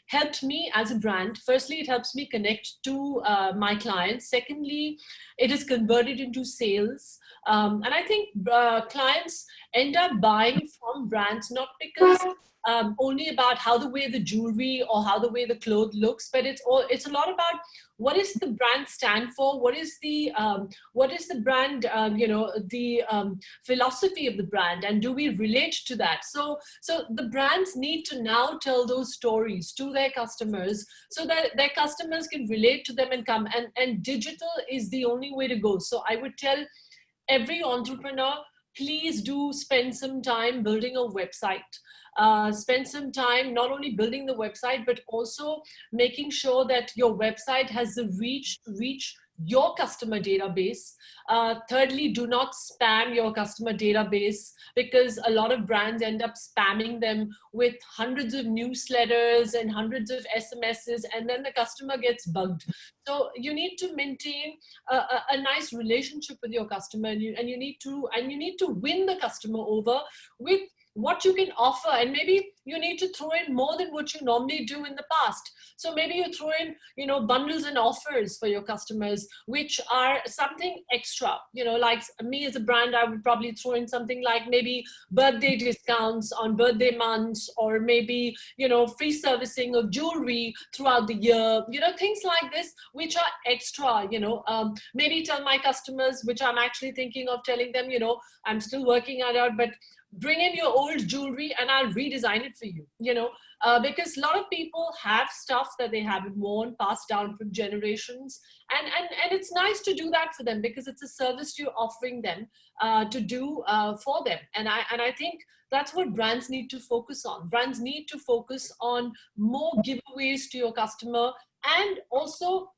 helped me as a brand. Firstly, it helps me connect to my clients. Secondly, it is converted into sales. And I think clients end up buying from brands, not because only about how the way the jewelry or how the way the clothes looks, but it's a lot about what is the brand stand for, what is the brand, philosophy of the brand, and do we relate to that? So the brands need to now tell those stories to their customers so that their customers can relate to them and come, and digital is the only way to go. So I would tell every entrepreneur, please do spend some time building a website. Spend some time not only building the website, but also making sure that your website has the reach to reach your customer database. Thirdly, do not spam your customer database, because a lot of brands end up spamming them with hundreds of newsletters and hundreds of SMSs, and then the customer gets bugged. So you need to maintain a nice relationship with your customer, and you need to win the customer over with what you can offer. And maybe you need to throw in more than what you normally do in the past. So maybe you throw in, bundles and offers for your customers, which are something extra. Like me as a brand, I would probably throw in something like maybe birthday discounts on birthday months, or maybe, free servicing of jewelry throughout the year, things like this, which are extra, maybe tell my customers, which I'm actually thinking of telling them, I'm still working it out, but bring in your old jewelry and I'll redesign it for you, because a lot of people have stuff that they haven't worn, passed down from generations. And it's nice to do that for them, because it's a service you're offering them to do for them. And I think that's what brands need to focus on. Brands need to focus on more giveaways to your customer, and also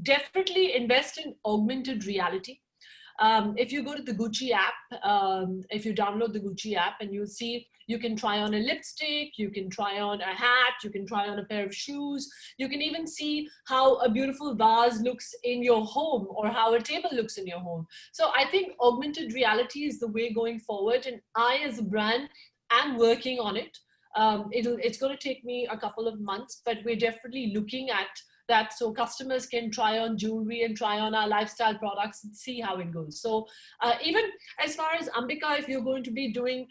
definitely invest in augmented reality. If you go to the Gucci app, if you download the Gucci app, and you'll see you can try on a lipstick, you can try on a hat, you can try on a pair of shoes, you can even see how a beautiful vase looks in your home, or how a table looks in your home. So I think augmented reality is the way going forward, and I as a brand am working on it. It's going to take me a couple of months, but we're definitely looking at that, so customers can try on jewelry and try on our lifestyle products and see how it goes. So even as far as Ambika, if you're going to be doing,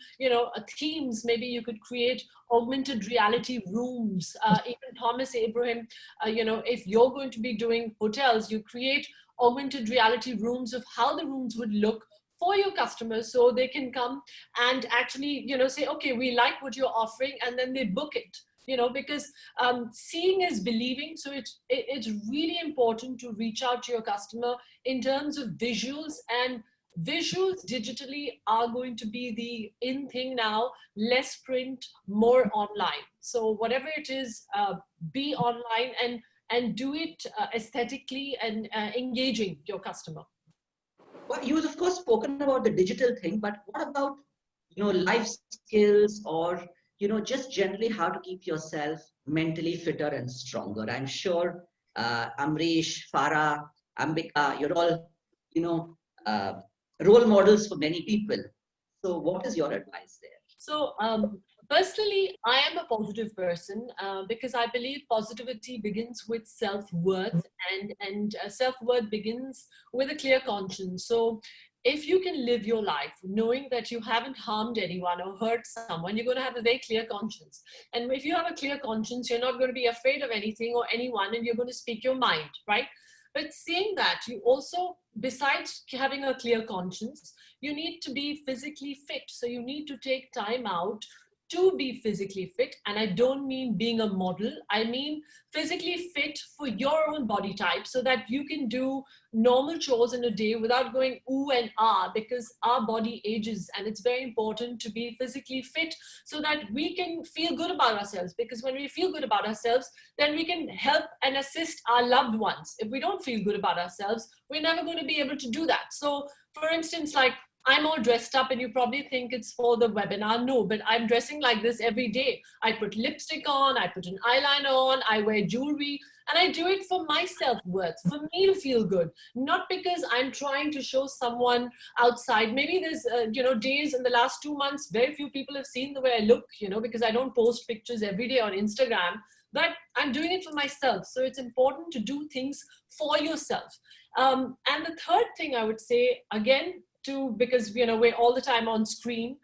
themes, maybe you could create augmented reality rooms. Even Thomas Abraham, if you're going to be doing hotels, you create augmented reality rooms of how the rooms would look for your customers, so they can come and actually, say, okay, we like what you're offering, and then they book it. Because seeing is believing. So it's really important to reach out to your customer in terms of visuals, and visuals digitally are going to be the in thing now. Less print, more online. So whatever it is, be online and do it aesthetically and engaging your customer. Well, you've of course spoken about the digital thing, but what about, life skills or, just generally how to keep yourself mentally fitter and stronger? I'm sure Amrish, Farah, Ambika, you're all, you know, uh, role models for many people. So what is your advice there? So, personally, I am a positive person because I believe positivity begins with self-worth, and self-worth begins with a clear conscience. So, if you can live your life knowing that you haven't harmed anyone or hurt someone, you're going to have a very clear conscience. And if you have a clear conscience, you're not going to be afraid of anything or anyone, and you're going to speak your mind, right? But seeing that, you also, besides having a clear conscience, you need to be physically fit. So you need to take time out to be physically fit. And I don't mean being a model. I mean physically fit for your own body type so that you can do normal chores in a day without going ooh and ah, because our body ages, and it's very important to be physically fit so that we can feel good about ourselves. Because when we feel good about ourselves, then we can help and assist our loved ones. If we don't feel good about ourselves, we're never going to be able to do that. So for instance, like, I'm all dressed up and you probably think it's for the webinar. No, but I'm dressing like this every day. I put lipstick on, I put an eyeliner on, I wear jewelry, and I do it for my self-worth, for me to feel good, not because I'm trying to show someone outside. Maybe there's, days in the last 2 months, very few people have seen the way I look, because I don't post pictures every day on Instagram, but I'm doing it for myself. So it's important to do things for yourself. And the third thing I would say, again, because we're all the time on screen.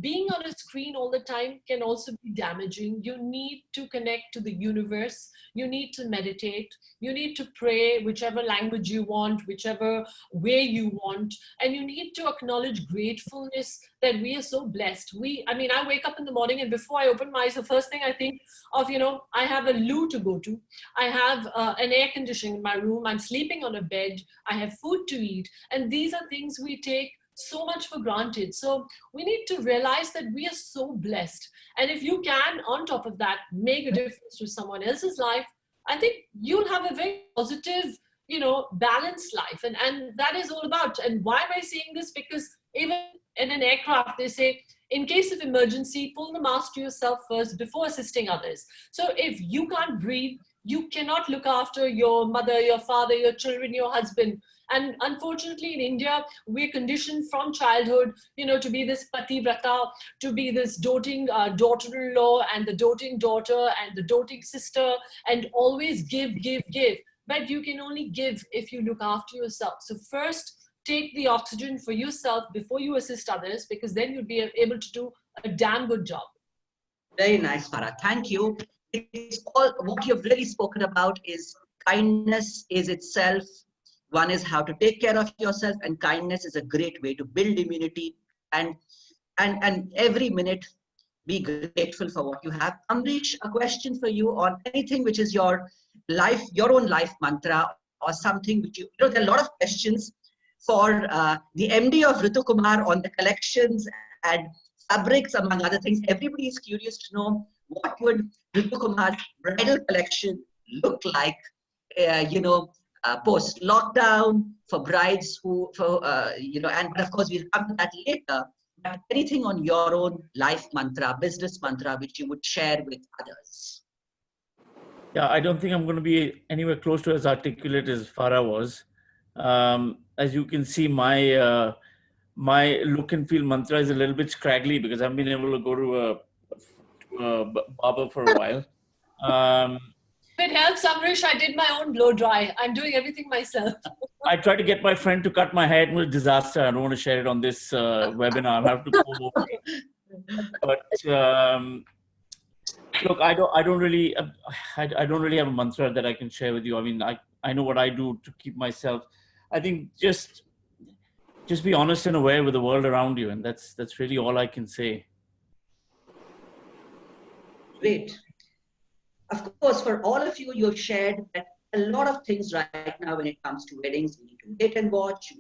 Being on a screen all the time can also be damaging. You need to connect to the universe. You need to meditate. You need to pray, whichever language you want, whichever way you want. And you need to acknowledge gratefulness that we are so blessed. I wake up in the morning, and before I open my eyes, the first thing I think of, I have a loo to go to. I have an air conditioning in my room. I'm sleeping on a bed. I have food to eat. And these are things we take so much for granted. So we need to realize that we are so blessed. And if you can, on top of that, make a difference to someone else's life, I think you'll have a very positive, balanced life. And that is all about. And why am I saying this? Because even in an aircraft, they say, in case of emergency, pull the mask to yourself first before assisting others. So if you can't breathe, you cannot look after your mother, your father, your children, your husband. And unfortunately, in India, we're conditioned from childhood, to be this pativrata, to be this doting daughter-in-law and the doting daughter and the doting sister, and always give, give, give. But you can only give if you look after yourself. So first, take the oxygen for yourself before you assist others, because then you'll be able to do a damn good job. Very nice, Farah. Thank you. It's all what you've really spoken about is kindness is itself. One is how to take care of yourself, and kindness is a great way to build immunity and every minute be grateful for what you have. Amrish, a question for you on anything which is your own life mantra, or something which there are a lot of questions for the MD of Ritu Kumar on the collections and fabrics, among other things. Everybody is curious to know what would Ritu Kumar's bridal collection look like, post lockdown, for brides but of course we'll come to that later. But anything on your own life mantra, business mantra, which you would share with others? Yeah, I don't think I'm going to be anywhere close to as articulate as Farah was. As you can see, my look and feel mantra is a little bit scraggly because I've been able to go to a barber for a while. If it helps, Amrish, I did my own blow dry. I'm doing everything myself. I tried to get my friend to cut my hair. It was a disaster. I don't want to share it on this webinar. I have to pull over it. But look, I don't really have a mantra that I can share with you. I mean, I know what I do to keep myself. I think just be honest and aware with the world around you, and that's really all I can say. Great. Of course, for all of you, you've shared that a lot of things right now when it comes to weddings. We need to wait and watch.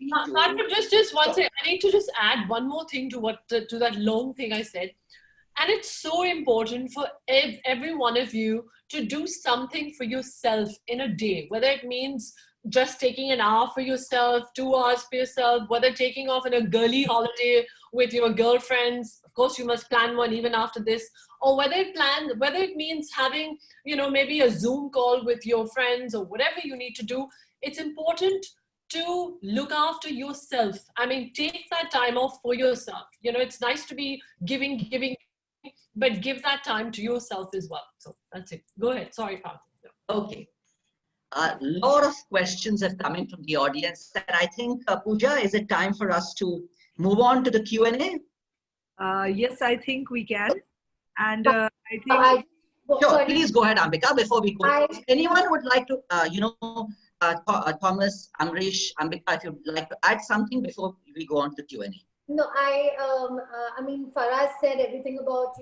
Just one second. I need to just add one more thing to that long thing I said. And it's so important for every one of you to do something for yourself in a day, whether it means just taking an hour for yourself, 2 hours for yourself, whether taking off on a girly holiday with your girlfriends. Of course, you must plan one even after this, or whether it means having, maybe a Zoom call with your friends or whatever you need to do. It's important to look after yourself. I mean, take that time off for yourself. It's nice to be giving, but give that time to yourself as well. So that's it. Go ahead. Sorry, Pam. Okay. A lot of questions have come in from the audience, and I think, Pooja, is it time for us to move on to the Q&A? Yes, I think we can. And I think... Sure, please go ahead, Ambika, before we go. If anyone would like to, Thomas, Amrish, Ambika, if you'd like to add something before we go on to Q&A. No, I mean, Faraz said everything about,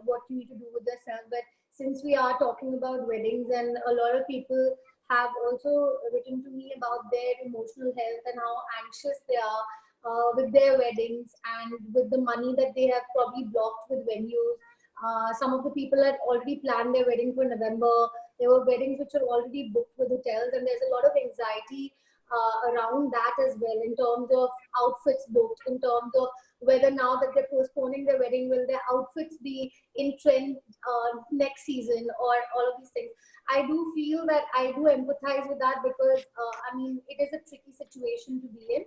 what you need to do with yourself. But since we are talking about weddings, and a lot of people have also written to me about their emotional health and how anxious they are with their weddings and with the money that they have probably blocked with venues. Some of the people had already planned their wedding for November. There were weddings which were already booked with hotels, and there's a lot of anxiety around that as well, in terms of outfits booked, in terms of whether now that they're postponing their wedding, will their outfits be in trend next season, or all of these things. I do feel that I do empathize with that, because I mean, it is a tricky situation to be in.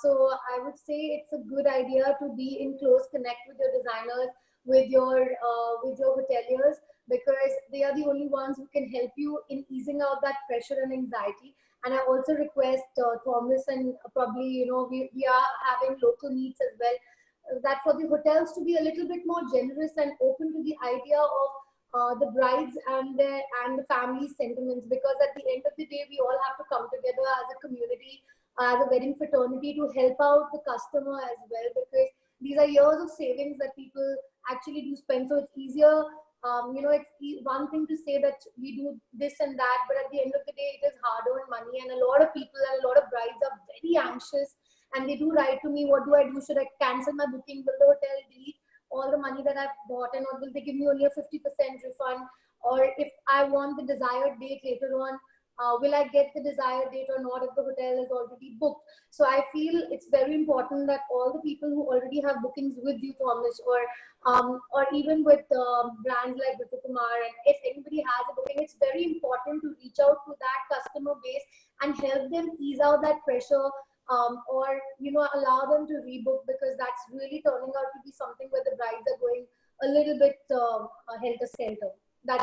So I would say it's a good idea to be in close connect with your designers, with your hoteliers, because they are the only ones who can help you in easing out that pressure and anxiety. And I also request Thomas, and probably, we are having local needs as well, that for the hotels to be a little bit more generous and open to the idea of the brides and the family sentiments, because at the end of the day, we all have to come together as a community, as a wedding fraternity, to help out the customer as well, because these are years of savings that people actually do spend. So it's easier. It's one thing to say that we do this and that, but at the end of the day, it is hard-earned money, and a lot of people and a lot of brides are very anxious, and they do write to me, what do I do? Should I cancel my booking? Will the hotel delete all the money that I've bought, and or will they give me only a 50% refund? Or if I want the desired date later on, will I get the desired date or not if the hotel is already booked? So I feel it's very important that all the people who already have bookings with you, Thomas, or even with brands like Ritu Kumar, and if anybody has a booking, it's very important to reach out to that customer base and help them ease out that pressure, or allow them to rebook, because that's really turning out to be something where the brides are going a little bit helter-skelter.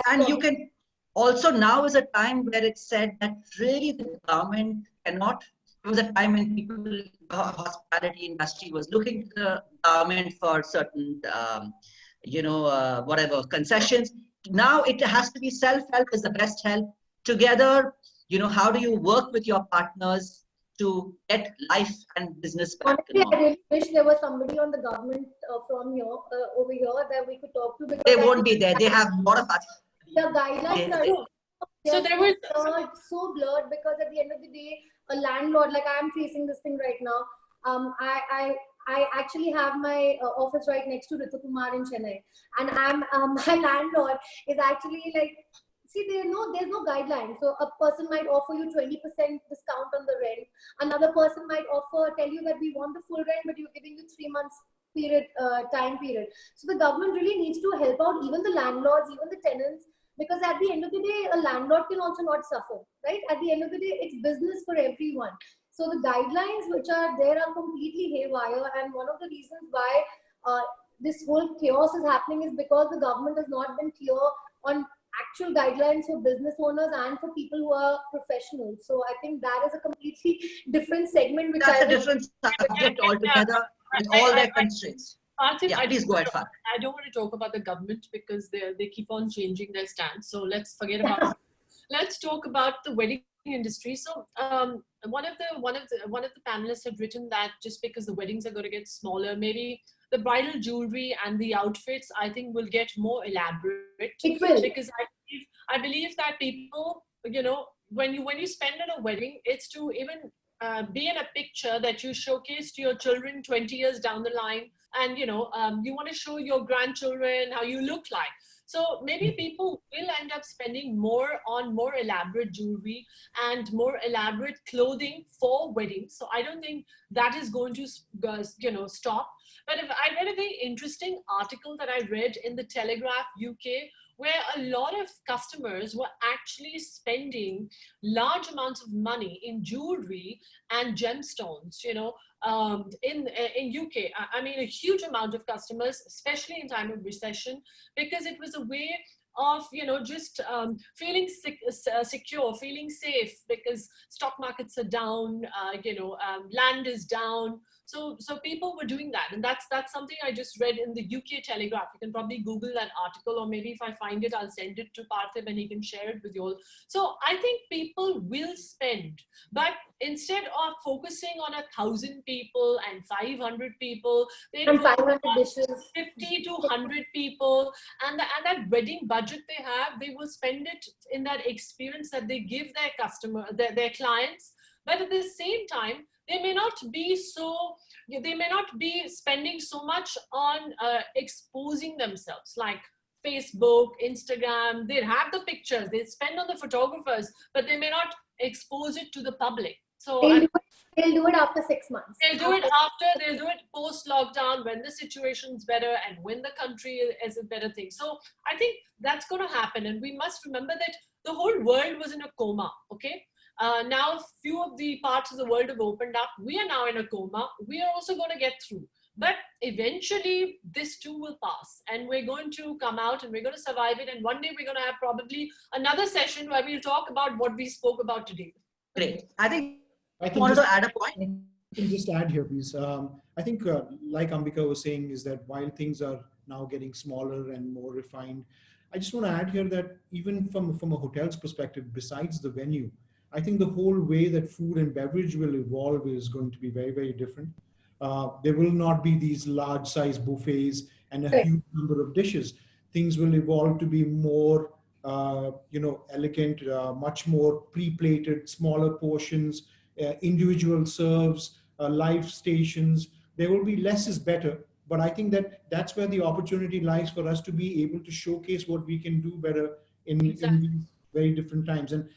And you can also, now is a time where it's said that really the government cannot. There was a time when people, the hospitality industry was looking to the government for certain, whatever concessions. Now it has to be self-help is the best help. Together, how do you work with your partners to get life and business back? Honestly, I really wish there was somebody on the government from here, over here, that we could talk to. Because they won't be there. They have a lot of the guidelines are so there was so blurred, because at the end of the day, a landlord, like I'm facing this thing right now. I actually have my office right next to Ritu Kumar in Chennai, and my landlord is actually like, see, there's no guideline. So a person might offer you 20% discount on the rent. Another person might tell you that we want the full rent, but we're giving you 3 months time period. So the government really needs to help out even the landlords, even the tenants, because at the end of the day, a landlord can also not suffer, right? At the end of the day, it's business for everyone. So the guidelines which are there are completely haywire, and one of the reasons why this whole chaos is happening is because the government has not been clear on actual guidelines for business owners and for people who are professionals. So I think that is a completely different segment. That's a different subject altogether, with all their constraints. Please go ahead, Farah. I don't want to talk about the government, because they keep on changing their stance. So let's forget about it. Let's talk about the wedding industry. So one of the panelists had written that just because the weddings are going to get smaller, maybe the bridal jewelry and the outfits, I think, will get more elaborate. It will, because I believe that people, when you spend on a wedding, it's to even be in a picture that you showcase to your children 20 years down the line, and you want to show your grandchildren how you look like. So maybe people will end up spending more on more elaborate jewelry and more elaborate clothing for weddings. So I don't think that is going to, stop. But if I read a very interesting article that I read in the Telegraph UK, where a lot of customers were actually spending large amounts of money in jewelry and gemstones, in UK. I mean, a huge amount of customers, especially in time of recession, because it was a way of just feeling secure, feeling safe, because stock markets are down, land is down. So people were doing that, and that's something I just read in the UK Telegraph. You can probably Google that article, or maybe if I find it, I'll send it to Parthiv and he can share it with you all. So I think people will spend, but instead of focusing on 1,000 people and 500 people, they And 500 dishes. 50 to 100 people, and that wedding budget they have, they will spend it in that experience that they give their customer, their clients. But at the same time, they may not be spending so much on exposing themselves, like Facebook, Instagram. They have the pictures, they spend on the photographers, but they may not expose it to the public. So they'll do it after 6 months. They'll do it post lockdown, when the situation's better and when the country is a better thing. So I think that's going to happen. And we must remember that the whole world was in a coma. Okay. Now, a few of the parts of the world have opened up. We are now in a coma. We are also going to get through. But eventually, this too will pass. And we're going to come out and we're going to survive it. And one day we're going to have probably another session where we'll talk about what we spoke about today. Great. I wanted to add a point. I can just add here, please. I think, like Ambika was saying, is that while things are now getting smaller and more refined, I just want to add here that even from a hotel's perspective, besides the venue, I think the whole way that food and beverage will evolve is going to be very, very different. There will not be these large size buffets and a huge number of dishes. Things will evolve to be more, elegant, much more pre-plated, smaller portions, individual serves, live stations. There will be less is better. But I think that's where the opportunity lies for us to be able to showcase what we can do better in these very different times. And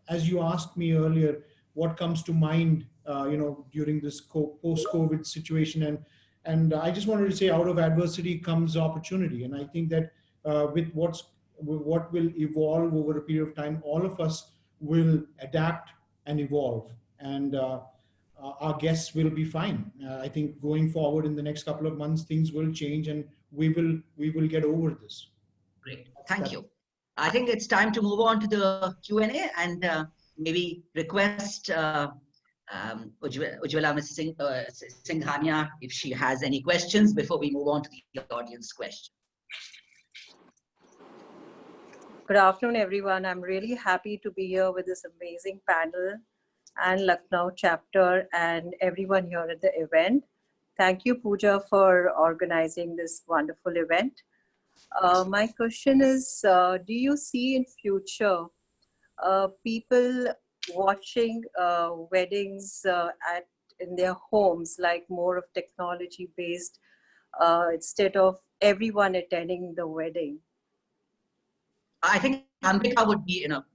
as you asked me earlier, what comes to mind, during this post-COVID situation, and I just wanted to say, out of adversity comes opportunity. And I think that with what will evolve over a period of time, all of us will adapt and evolve, and our guests will be fine. I think going forward in the next couple of months, things will change, and we will get over this. Great, thank you. I think it's time to move on to the Q&A and maybe request Ujjwala Singhania if she has any questions before we move on to the audience question. Good afternoon, everyone. I'm really happy to be here with this amazing panel and Lucknow chapter and everyone here at the event. Thank you, Pooja, for organizing this wonderful event. My question is, do you see in future people watching weddings in their homes, like more of technology based, instead of everyone attending the wedding? I think Ambika would be in a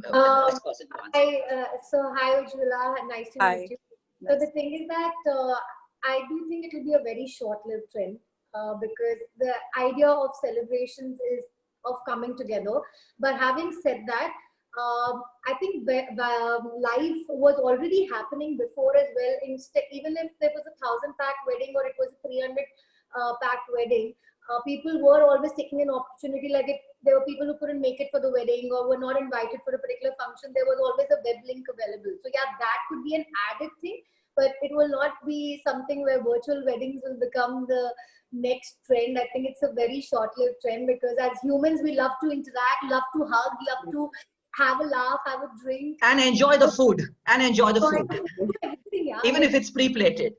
best person to answer. So hi Ujjwala, nice to meet you. So the thing is that I do think it will be a very short-lived trend because the idea of celebrations is of coming together. But having said that, I think life was already happening before as well. Even if there was a 1,000-pack wedding or it was a 300-pack wedding, people were always taking an opportunity. Like if there were people who couldn't make it for the wedding or were not invited for a particular function, there was always a web link available. So yeah, that could be an added thing, but it will not be something where virtual weddings will become the next trend. I think it's a very short-lived trend because as humans, we love to interact, love to hug, love to have a laugh, have a drink. And enjoy the food. Even if it's pre-plated.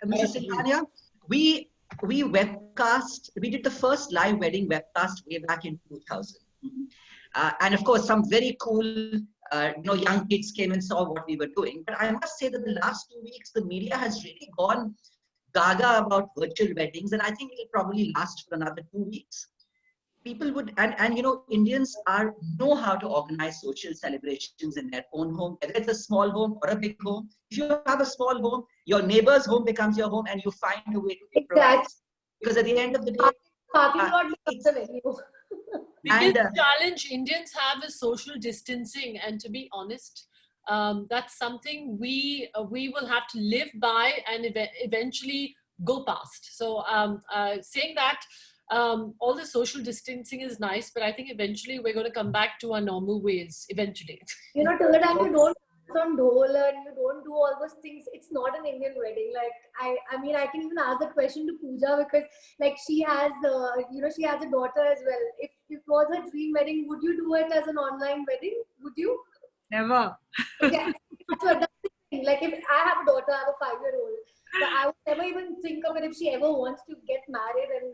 Mrs. Singhania, we webcast, we did the first live wedding webcast way back in 2000. And of course, some very cool, young kids came and saw what we were doing. But I must say that the last 2 weeks, the media has really gone gaga about virtual weddings, and I think it'll probably last for another 2 weeks. People would, and you know, Indians know how to organize social celebrations in their own home, whether it's a small home or a big home. If you have a small home, your neighbor's home becomes your home, and you find a way to improvise. Because at the end of the day, parking lot becomes a venue. Biggest challenge Indians have is social distancing, and to be honest, that's something we will have to live by and eventually go past. So saying that, all the social distancing is nice, but I think eventually we're going to come back to our normal ways eventually. You know, till the time you don't on dhol and you don't do all those things, it's not an Indian wedding. Like I mean, I can even ask the question to Pooja, because like she has she has a daughter as well. If it was a dream wedding, would you do it as an online wedding? Would you? Never. Yeah, that's the thing. Like if I have a daughter, I have a 5-year-old. But I would never even think of it if she ever wants to get married and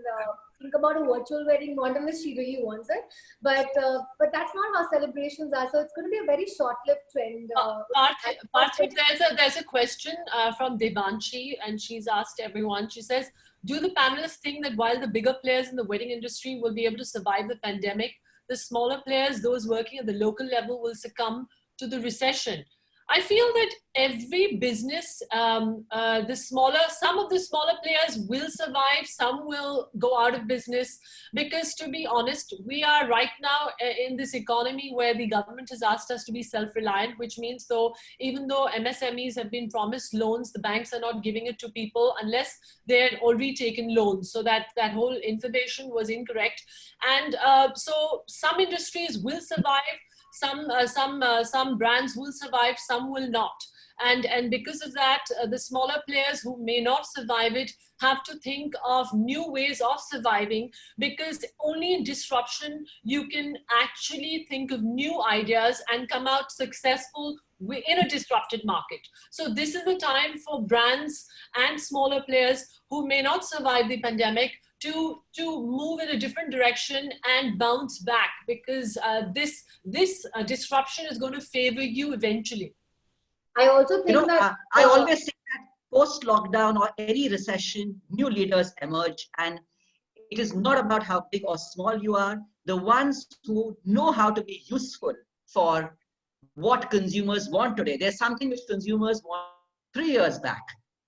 think about a virtual wedding, not unless she really wants it. But that's not how celebrations are. So it's going to be a very short-lived trend. There's a question from Devanshi, and she's asked everyone. She says, do the panelists think that while the bigger players in the wedding industry will be able to survive the pandemic, the smaller players, those working at the local level, will succumb to the recession? I feel that every business, some of the smaller players will survive, some will go out of business, because to be honest, we are right now in this economy where the government has asked us to be self-reliant, which means even though MSMEs have been promised loans, the banks are not giving it to people unless they had already taken loans. So that whole information was incorrect. And so some industries will survive. Some brands will survive, some will not. And because of that, the smaller players who may not survive it have to think of new ways of surviving, because only in disruption you can actually think of new ideas and come out successful in a disrupted market. So this is the time for brands and smaller players who may not survive the pandemic to move in a different direction and bounce back, because this disruption is going to favor you eventually. I also think that I always say that post-lockdown or any recession, new leaders emerge, and it is not about how big or small you are. The ones who know how to be useful for what consumers want today. There's something which consumers want 3 years back.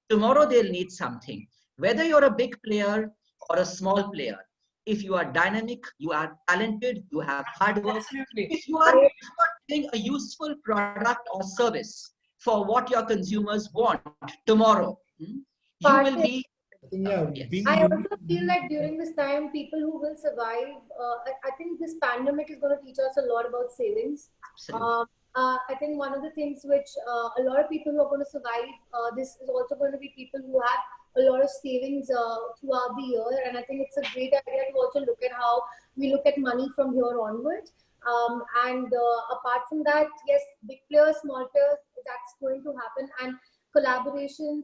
Tomorrow they'll need something. Whether you're a big player or a small player, if you are dynamic, you are talented, you have hard work, if you are doing a useful product or service for what your consumers want tomorrow, you will be. I also feel like during this time, people who will survive, I think this pandemic is going to teach us a lot about savings. I think one of the things which a lot of people who are going to survive this is also going to be people who have a lot of savings throughout the year. And I think it's a great idea to also look at how we look at money from here onwards. Apart from that, yes, big players, small players, that's going to happen. And collaborations,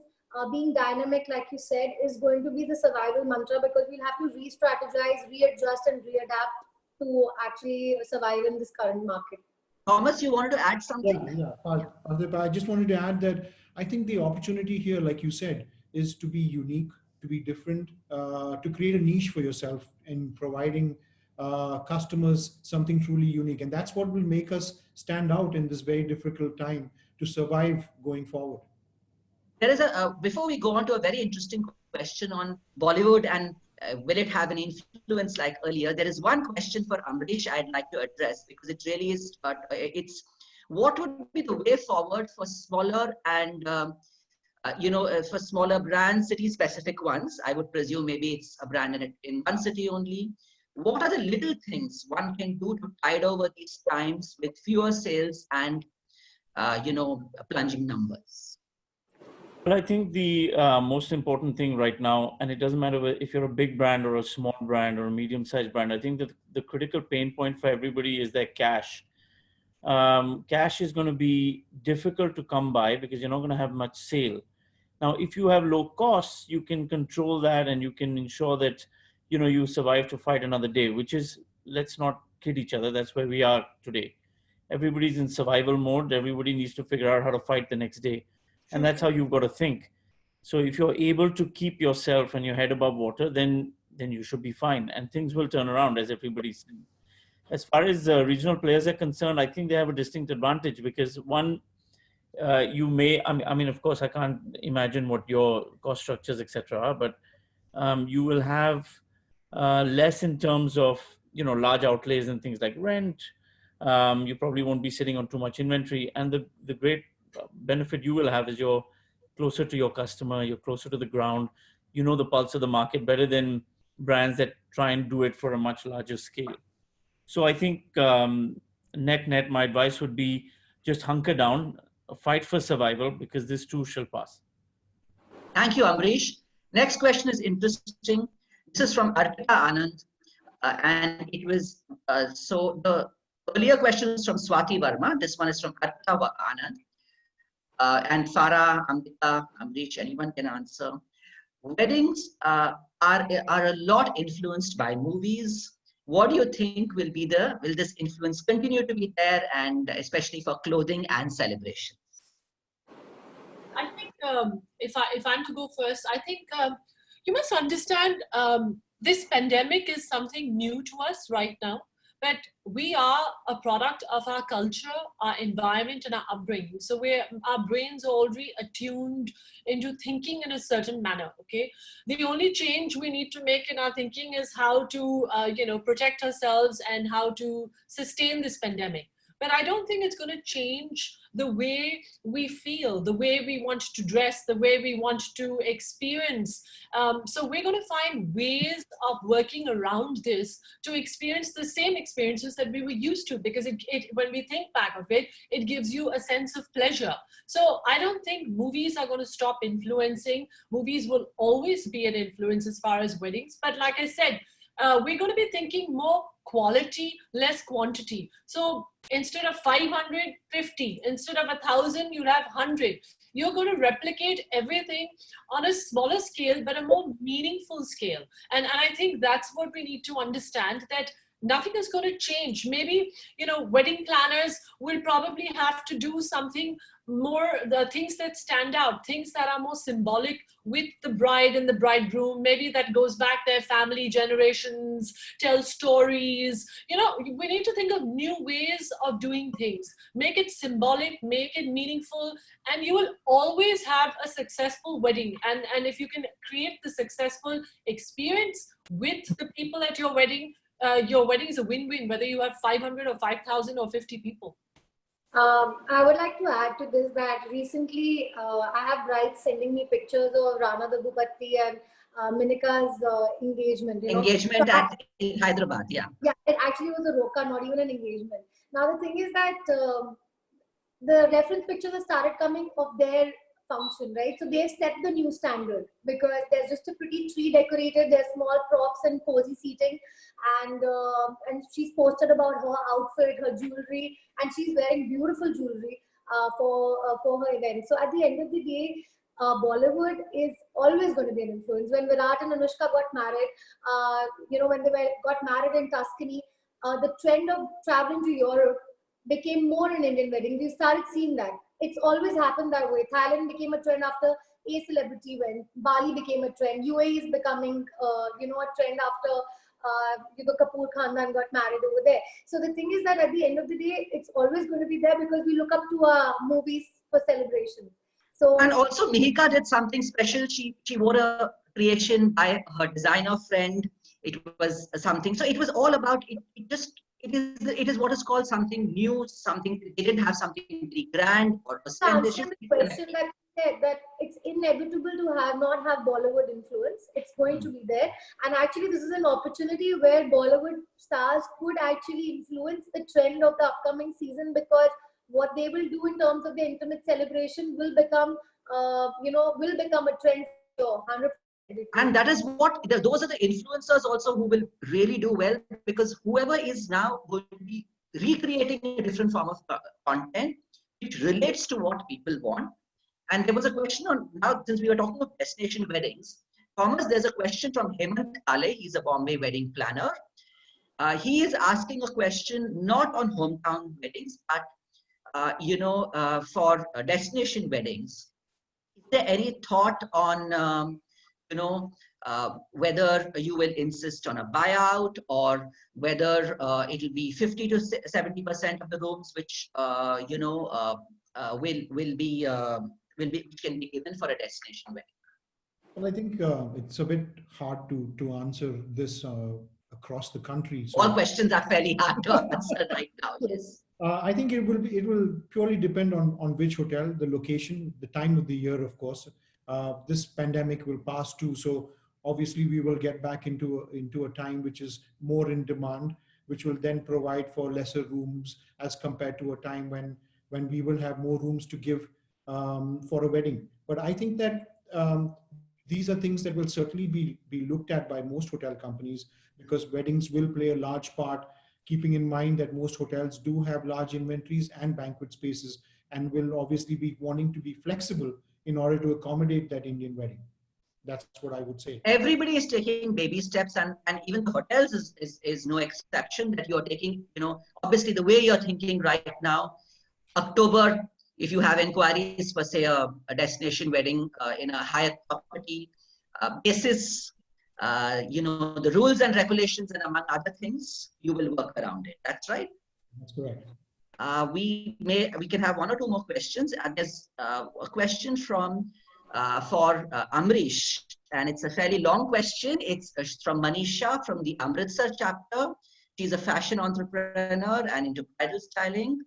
being dynamic, like you said, is going to be the survival mantra, because we'll have to re-strategize, readjust and readapt to actually survive in this current market. Thomas, you wanted to add something? Yeah. I just wanted to add that I think the opportunity here, like you said, is to be unique, to be different, to create a niche for yourself in providing customers something truly unique. And that's what will make us stand out in this very difficult time to survive going forward. There is before we go on to a very interesting question on Bollywood and will it have an influence like earlier, there is one question for Amrish I'd like to address, because it really is, it's what would be the way forward for smaller and for smaller brands, city-specific ones. I would presume maybe it's a brand in one city only. What are the little things one can do to tide over these times with fewer sales and, plunging numbers? Well, I think the most important thing right now, and it doesn't matter if you're a big brand or a small brand or a medium-sized brand, I think that the critical pain point for everybody is their cash. Cash is going to be difficult to come by because you're not going to have much sale. Now, if you have low costs, you can control that and you can ensure that, you survive to fight another day, which is, let's not kid each other. That's where we are today. Everybody's in survival mode. Everybody needs to figure out how to fight the next day. And that's how you've got to think. So if you're able to keep yourself and your head above water, then you should be fine, and things will turn around, as everybody's saying. As far as regional players are concerned, I think they have a distinct advantage because one, you may, I mean, of course, I can't imagine what your cost structures, etc., are, but you will have less in terms of, large outlays and things like rent. You probably won't be sitting on too much inventory. And the great benefit you will have is you're closer to your customer, you're closer to the ground, you know the pulse of the market better than brands that try and do it for a much larger scale. So I think net, my advice would be just hunker down, fight for survival, because this too shall pass. Thank you, Amrish. Next question is interesting. This is from Arpita Anand. And it was, so the earlier question was from Swati Verma. This one is from Arpita Anand. And Farah, Amrita, Amrish, anyone can answer. Weddings are a lot influenced by movies. What do you think will this influence continue to be there, and especially for clothing and celebrations? I think if I'm to go first, I think you must understand this pandemic is something new to us right now, but we are a product of our culture, our environment, and our upbringing. So our brains are already attuned into thinking in a certain manner. Okay, the only change we need to make in our thinking is how to protect ourselves and how to sustain this pandemic. But I don't think it's going to change the way we feel, the way we want to dress, the way we want to experience. So we're going to find ways of working around this to experience the same experiences that we were used to, because when we think back of it, it gives you a sense of pleasure. So I don't think movies are going to stop influencing. Movies will always be an influence as far as weddings. But like I said, we're going to be thinking more quality, less quantity. So instead of 550, instead of 1,000, you'll have 100. You're going to replicate everything on a smaller scale, but a more meaningful scale. And I think that's what we need to understand, that nothing is going to change. Maybe, wedding planners will probably have to do something more, the things that stand out, things that are more symbolic with the bride and the bridegroom. Maybe that goes back their family generations, tell stories. We need to think of new ways of doing things. Make it symbolic, make it meaningful, and you will always have a successful wedding. And if you can create the successful experience with the people at your wedding is a win-win, whether you have 500 or 5,000 or 50 people. I would like to add to this that recently I have brides sending me pictures of Rana Daggubatti and Minika's engagement. Engagement in Hyderabad, yeah. Yeah, it actually was a roka, not even an engagement. Now the thing is that the reference pictures have started coming of their function, right? So they've set the new standard, because there's just a pretty tree decorated, there's small props and cozy seating, and she's posted about her outfit, her jewelry, and she's wearing beautiful jewelry for her event. So at the end of the day, Bollywood is always going to be an influence. When Virat and Anushka got married, when they got married in Tuscany, the trend of traveling to Europe became more an Indian wedding. We started seeing that. It's always happened that way. Thailand became a trend after a celebrity went. Bali became a trend. UAE is becoming, a trend after the Kapoor Khandan got married over there. So the thing is that at the end of the day, it's always going to be there, because we look up to our movies for celebration. So, and also Mihika did something special. She wore a creation by her designer friend. It was something. So it was all about it. It is what is called something new, something they didn't have something really grand or question that said that it's inevitable to not have Bollywood influence. It's going to be there, and actually this is an opportunity where Bollywood stars could actually influence the trend of the upcoming season, because what they will do in terms of the intimate celebration will become a trend for 100%. And that is those are the influencers also who will really do well, because whoever is now going to be recreating a different form of content, it relates to what people want. And there was a question on, now since we were talking about destination weddings, Thomas, there's a question from Hemant Kale. He's a Bombay wedding planner. He is asking a question not on hometown weddings, but for destination weddings. Is there any thought on, you know, whether you will insist on a buyout, or whether it'll be 50 to 70% of the rooms which which can be given for a destination wedding? Well, I think it's a bit hard to answer this across the country. All So questions are fairly hard to answer right now. Yes. I think it will purely depend on which hotel, the location, the time of the year, of course. This pandemic will pass too, so obviously we will get back into a time which is more in demand, which will then provide for lesser rooms as compared to a time when we will have more rooms to give for a wedding. But I think that these are things that will certainly be looked at by most hotel companies, because weddings will play a large part, keeping in mind that most hotels do have large inventories and banquet spaces, and will obviously be wanting to be flexible in order to accommodate that Indian wedding. That's what I would say. Everybody is taking baby steps, and even the hotels is no exception, that you're taking, obviously the way you're thinking right now, October, if you have inquiries for, say, a destination wedding in a higher property, basis, the rules and regulations, and among other things, you will work around it. That's right. That's correct. We can have one or two more questions. And there's a question for Amrish, and it's a fairly long question. It's from Manisha from the Amritsar chapter. She's a fashion entrepreneur and into bridal styling.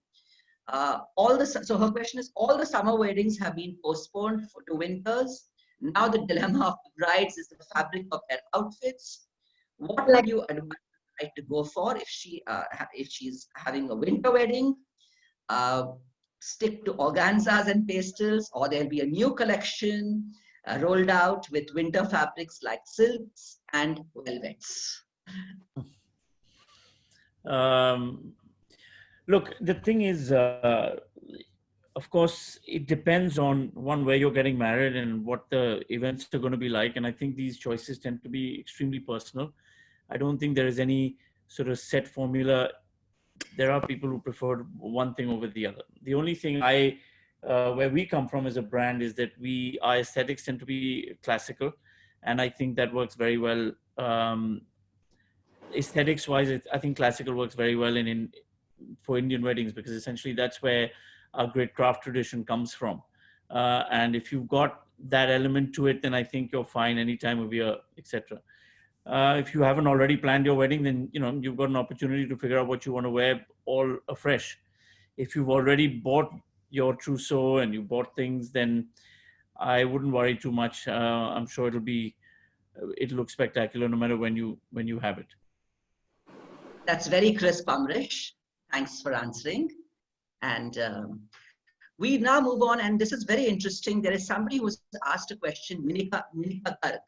So her question is: all the summer weddings have been postponed to winters. Now the dilemma of the brides is the fabric of their outfits. What would you advise to go for if she's having a winter wedding? Stick to organzas and pastels, or there'll be a new collection rolled out with winter fabrics like silks and velvets. Look, the thing is, of course, it depends on where you're getting married and what the events are going to be like. And I think these choices tend to be extremely personal. I don't think there is any sort of set formula. There are people who prefer one thing over the other. The only thing where we come from as a brand is that our aesthetics tend to be classical. And I think that works very well. Aesthetics wise, I think classical works very well for Indian weddings, because essentially that's where our great craft tradition comes from. And if you've got that element to it, then I think you're fine any time of year, etc. If you haven't already planned your wedding, then you've got an opportunity to figure out what you want to wear all afresh. If you've already bought your trousseau and you bought things, then I wouldn't worry too much. I'm sure it'll look spectacular no matter when you have it. That's very crisp, Amrish. Thanks for answering. And we now move on, and this is very interesting. There is somebody who's asked a question, Minika Garg.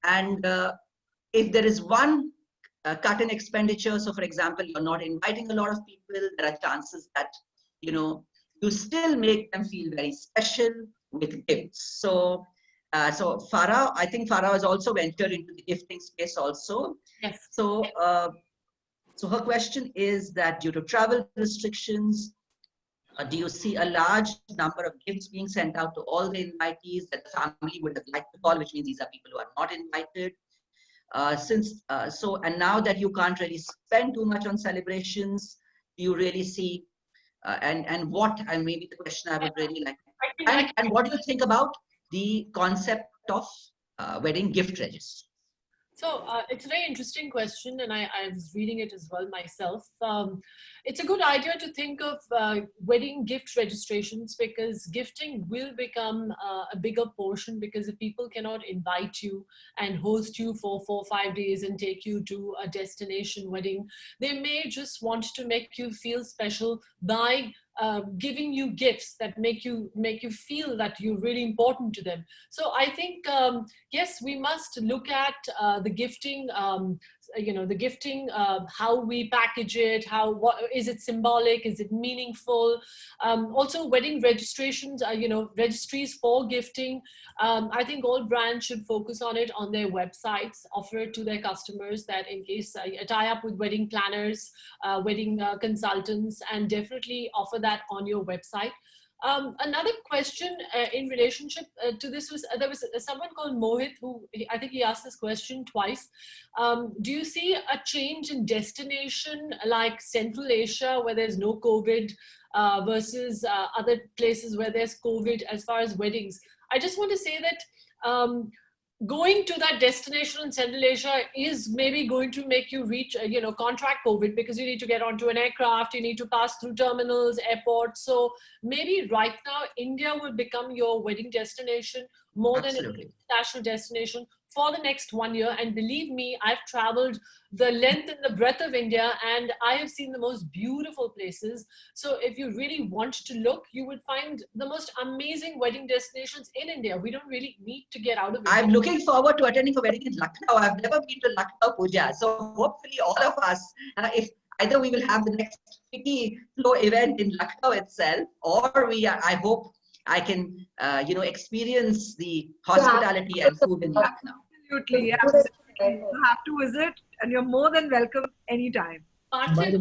And if there is one cut in expenditure, so for example, you're not inviting a lot of people, there are chances that, you still make them feel very special with gifts. So Farah, I think Farah has also ventured into the gifting space also. Yes. So, so her question is that due to travel restrictions, do you see a large number of gifts being sent out to all the invitees that the family would have liked to call, which means these are people who are not invited? And now that you can't really spend too much on celebrations, do you really see, and maybe the question I would really like, and what do you think about the concept of wedding gift registry? So it's a very interesting question, and I was reading it as well myself. It's a good idea to think of wedding gift registrations, because gifting will become a bigger portion, because if people cannot invite you and host you for 4 or 5 days and take you to a destination wedding, they may just want to make you feel special by giving you gifts that make you feel that you're really important to them. So I think, yes, we must look at the gifting, how we package it, what is it symbolic, is it meaningful? Also, wedding registrations, registries for gifting. I think all brands should focus on it on their websites, offer it to their customers, that in case tie up with wedding planners, wedding consultants, and definitely offer that on your website. Another question in relationship to this was, there was someone called Mohit who, I think he asked this question twice. Do you see a change in destination like Central Asia where there's no COVID versus other places where there's COVID as far as weddings? I just want to say that going to that destination in Central Asia is maybe going to make you reach, contract COVID, because you need to get onto an aircraft, you need to pass through terminals, airports. So maybe right now, India will become your wedding destination more than an international destination for the next 1 year. And believe me, I've traveled the length and the breadth of India, and I have seen the most beautiful places. So if you really want to look, you would find the most amazing wedding destinations in India. We don't really need to get out of India. I'm looking forward to attending a wedding in Lucknow. I've never been to Lucknow, Pooja. So hopefully all of us, if either we will have the next FICCI FLO event in Lucknow itself, or I hope I can, experience the hospitality and food in Lucknow. Absolutely, absolutely. You have to visit, and you're more than welcome anytime. Parthiv,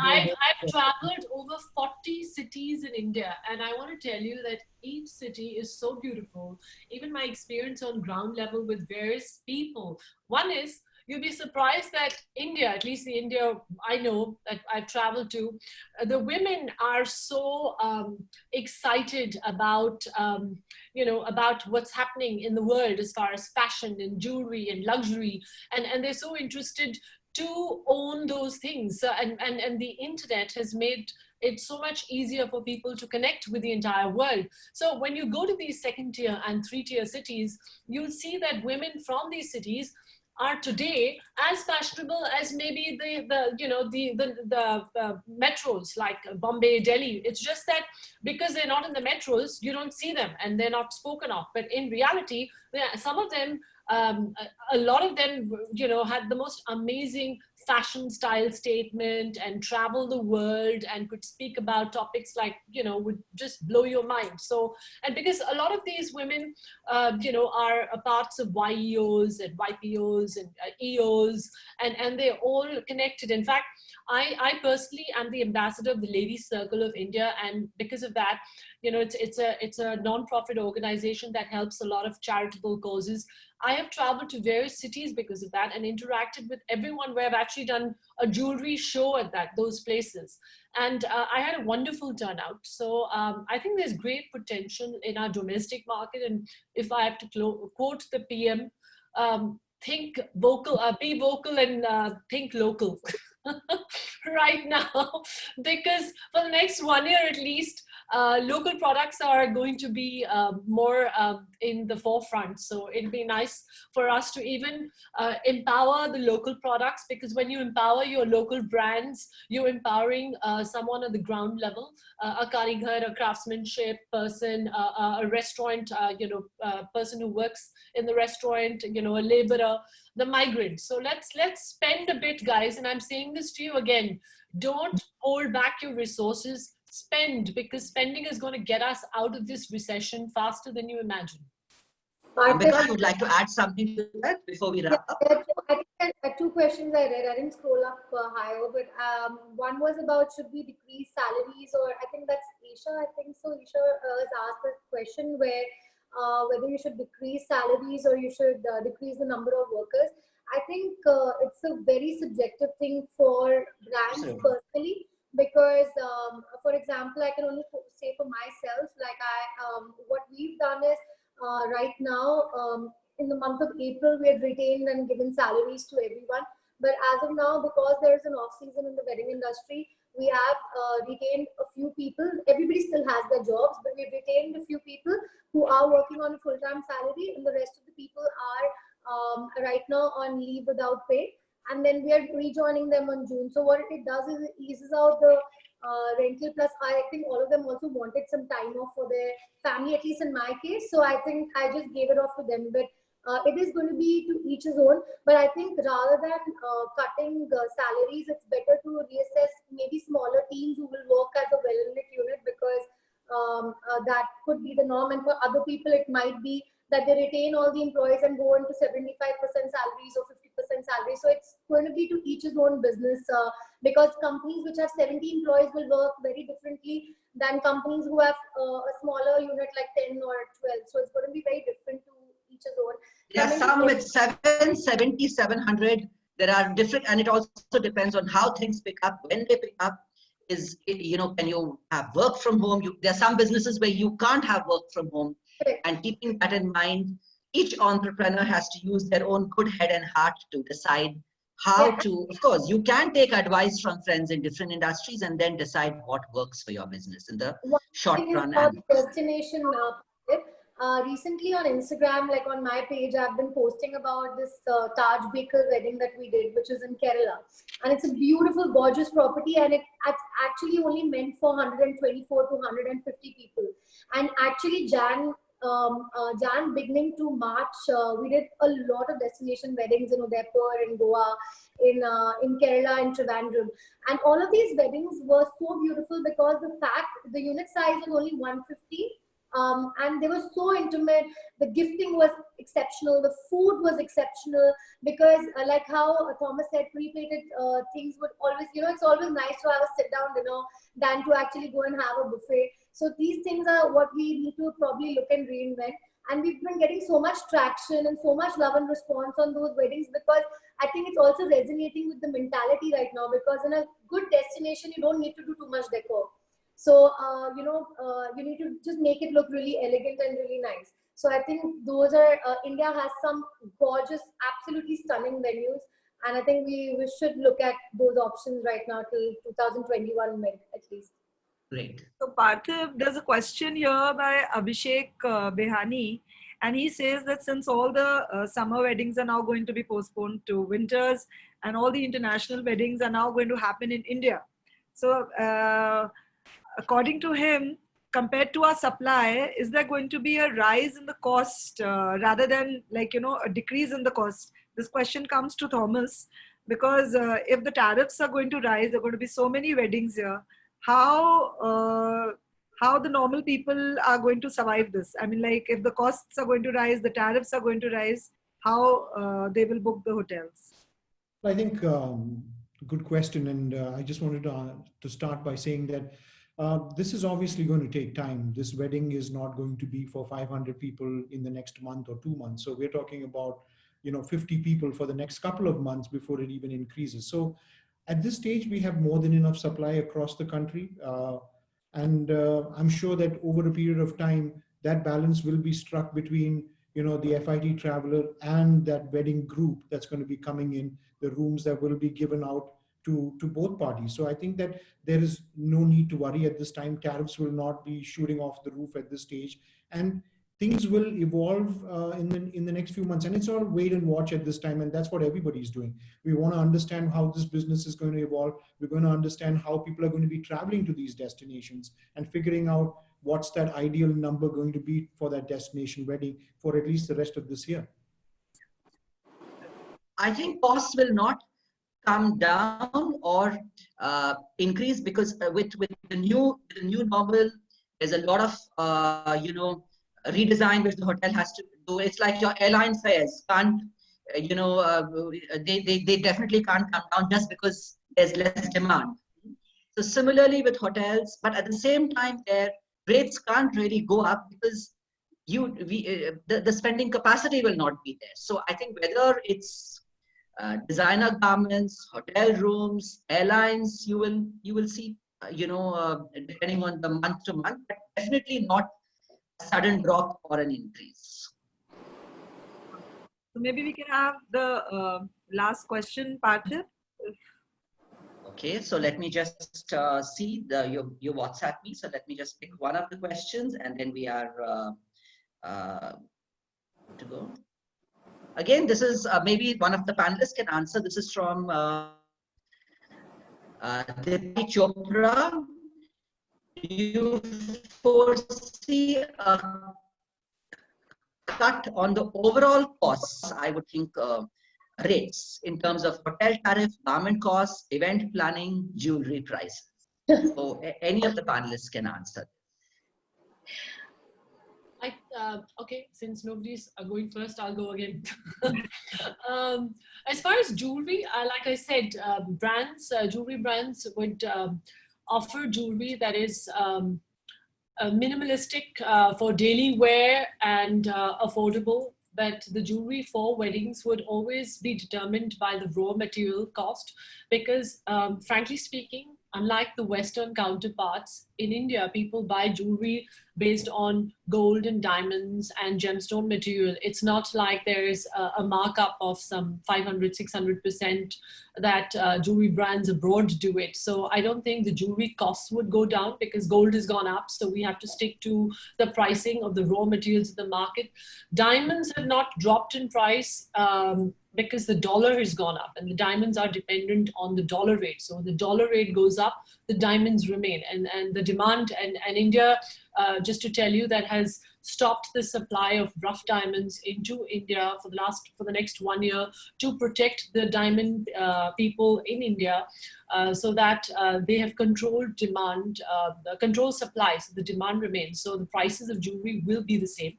I've traveled over 40 cities in India, and I want to tell you that each city is so beautiful. Even my experience on ground level with various people. One is, you'll be surprised that India, at least the India I know that I've traveled to, the women are so excited about, about what's happening in the world as far as fashion and jewelry and luxury. And they're so interested to own those things. And the internet has made it so much easier for people to connect with the entire world. So when you go to these 2nd tier and 3rd tier cities, you'll see that women from these cities are today as fashionable as maybe the metros like Bombay, Delhi. It's just that because they're not in the metros, you don't see them and they're not spoken of. But in reality, some of them, a lot of them, had the most amazing fashion style statement and travel the world and could speak about topics like, would just blow your mind. So, and because a lot of these women, are parts of YEOs and YPOs and EOs, and they're all connected. In fact, I personally am the ambassador of the Ladies Circle of India, and because of that, it's a non-profit organization that helps a lot of charitable causes. I have traveled to various cities because of that and interacted with everyone where I've actually done a jewelry show at those places. And I had a wonderful turnout. So I think there's great potential in our domestic market. And if I have to quote the PM, think vocal, be vocal and think local right now, because for the next 1 year at least, local products are going to be more in the forefront. So it'd be nice for us to even empower the local products, because when you empower your local brands, you're empowering someone at the ground level, a karigar, a craftsmanship person, a restaurant, person who works in the restaurant, a laborer, the migrant. So let's spend a bit, guys. And I'm saying this to you again, don't hold back your resources. Spend, because spending is going to get us out of this recession faster than you imagine. Ambika, you'd like to add something to that before we wrap up? I think there are 2 questions I read. I didn't scroll up higher, but one was about should we decrease salaries, or I think that's Isha. I think so. Isha has asked a question where whether you should decrease salaries or you should decrease the number of workers. I think it's a very subjective thing for brands personally. Because, for example, I can only say for myself, like what we've done is right now, in the month of April, we had retained and given salaries to everyone. But as of now, because there is an off season in the wedding industry, we have retained a few people. Everybody still has their jobs, but we've retained a few people who are working on a full-time salary, and the rest of the people are right now on leave without pay. And then we are rejoining them on June. So what it does is it eases out the rental. Plus, I think all of them also wanted some time off for their family, at least in my case. So I think I just gave it off to them. But it is going to be to each his own. But I think rather than cutting salaries, it's better to reassess maybe smaller teams who will work as a well-knit unit, because that could be the norm. And for other people, it might be that they retain all the employees and go into 75% salaries or 50% salaries. So it's going to be to each his own business, because companies which have 70 employees will work very differently than companies who have a smaller unit like 10 or 12. So it's going to be very different to each his own. There are some with 770, 700. There are different, and it also depends on how things pick up, when they pick up. Is, you know, can you have work from home? There are some businesses where you can't have work from home. And keeping that in mind, each entrepreneur has to use their own good head and heart to decide how to, of course, you can take advice from friends in different industries and then decide what works for your business in the short run. And destination recently on Instagram, like on my page, I've been posting about this Taj Baker wedding that we did, which is in Kerala. And it's a beautiful, gorgeous property, and it's actually only meant for 124 to 150 people. And actually Jan beginning to March, we did a lot of destination weddings in Udaipur, in Goa, in Kerala, in Trivandrum. And all of these weddings were so beautiful because the unit size was only 150. And they were so intimate. The gifting was exceptional. The food was exceptional because, like how Thomas said, pre-plated things would always, it's always nice to have a sit-down dinner than to actually go and have a buffet. So these things are what we need to probably look and reinvent. And we've been getting so much traction and so much love and response on those weddings because I think it's also resonating with the mentality right now, because in a good destination, you don't need to do too much decor. So, you need to just make it look really elegant and really nice. So I think those are, India has some gorgeous, absolutely stunning venues. And I think we should look at those options right now till 2021 mid at least. Great. So Parthiv, there's a question here by Abhishek Behani. And he says that since all the summer weddings are now going to be postponed to winters and all the international weddings are now going to happen in India. So, according to him, compared to our supply, is there going to be a rise in the cost rather than a decrease in the cost? This question comes to Thomas because if the tariffs are going to rise, there are going to be so many weddings here. How the normal people are going to survive this? I mean, like if the costs are going to rise, the tariffs are going to rise, how they will book the hotels? I think good question, and I just wanted to start by saying that this is obviously going to take time. This wedding is not going to be for 500 people in the next month or 2 months. So we're talking about 50 people for the next couple of months before it even increases. So at this stage, we have more than enough supply across the country. And I'm sure that over a period of time, that balance will be struck between the FIT traveler and that wedding group that's going to be coming in, the rooms that will be given out to both parties. So I think that there is no need to worry at this time. Tariffs will not be shooting off the roof at this stage, and things will evolve in the next few months. And it's all wait and watch at this time, and that's what everybody's doing. We want to understand how this business is going to evolve. We're going to understand how people are going to be traveling to these destinations and figuring out what's that ideal number going to be for that destination wedding for at least the rest of this year. I think costs will not come down or increase because with the new normal, there's a lot of redesign which the hotel has to do. It's like your airline fares can't they definitely can't come down just because there's less demand. So similarly with hotels, but at the same time their rates can't really go up because the spending capacity will not be there. So I think whether it's designer garments, hotel rooms, airlines, you will see, depending on the month to month, but definitely not a sudden drop or an increase. So maybe we can have the last question, Parthiv. Okay, so let me just see you WhatsApp me. So let me just pick one of the questions, and then we are to go. Again, this is maybe one of the panelists can answer. This is from Deepti Chopra. Do you foresee a cut on the overall costs? I would think rates in terms of hotel tariff, garment costs, event planning, jewelry prices. So any of the panelists can answer. Okay, since nobody's going first, I'll go again. As far as jewelry, like I said, jewelry brands would offer jewelry that is minimalistic for daily wear and affordable. But the jewelry for weddings would always be determined by the raw material cost because, frankly speaking, unlike the Western counterparts, in India, people buy jewelry based on gold and diamonds and gemstone material. It's not like there is a markup of some 500, 600% that jewelry brands abroad do it. So I don't think the jewelry costs would go down because gold has gone up. So we have to stick to the pricing of the raw materials in the market. Diamonds have not dropped in price because the dollar has gone up and the diamonds are dependent on the dollar rate. So the dollar rate goes up, the diamonds remain, and the demand, and India, just to tell you, that has stopped the supply of rough diamonds into India for the next 1 year to protect the diamond people in India, so that they have controlled demand, controlled supply, so the demand remains. So the prices of jewelry will be the same.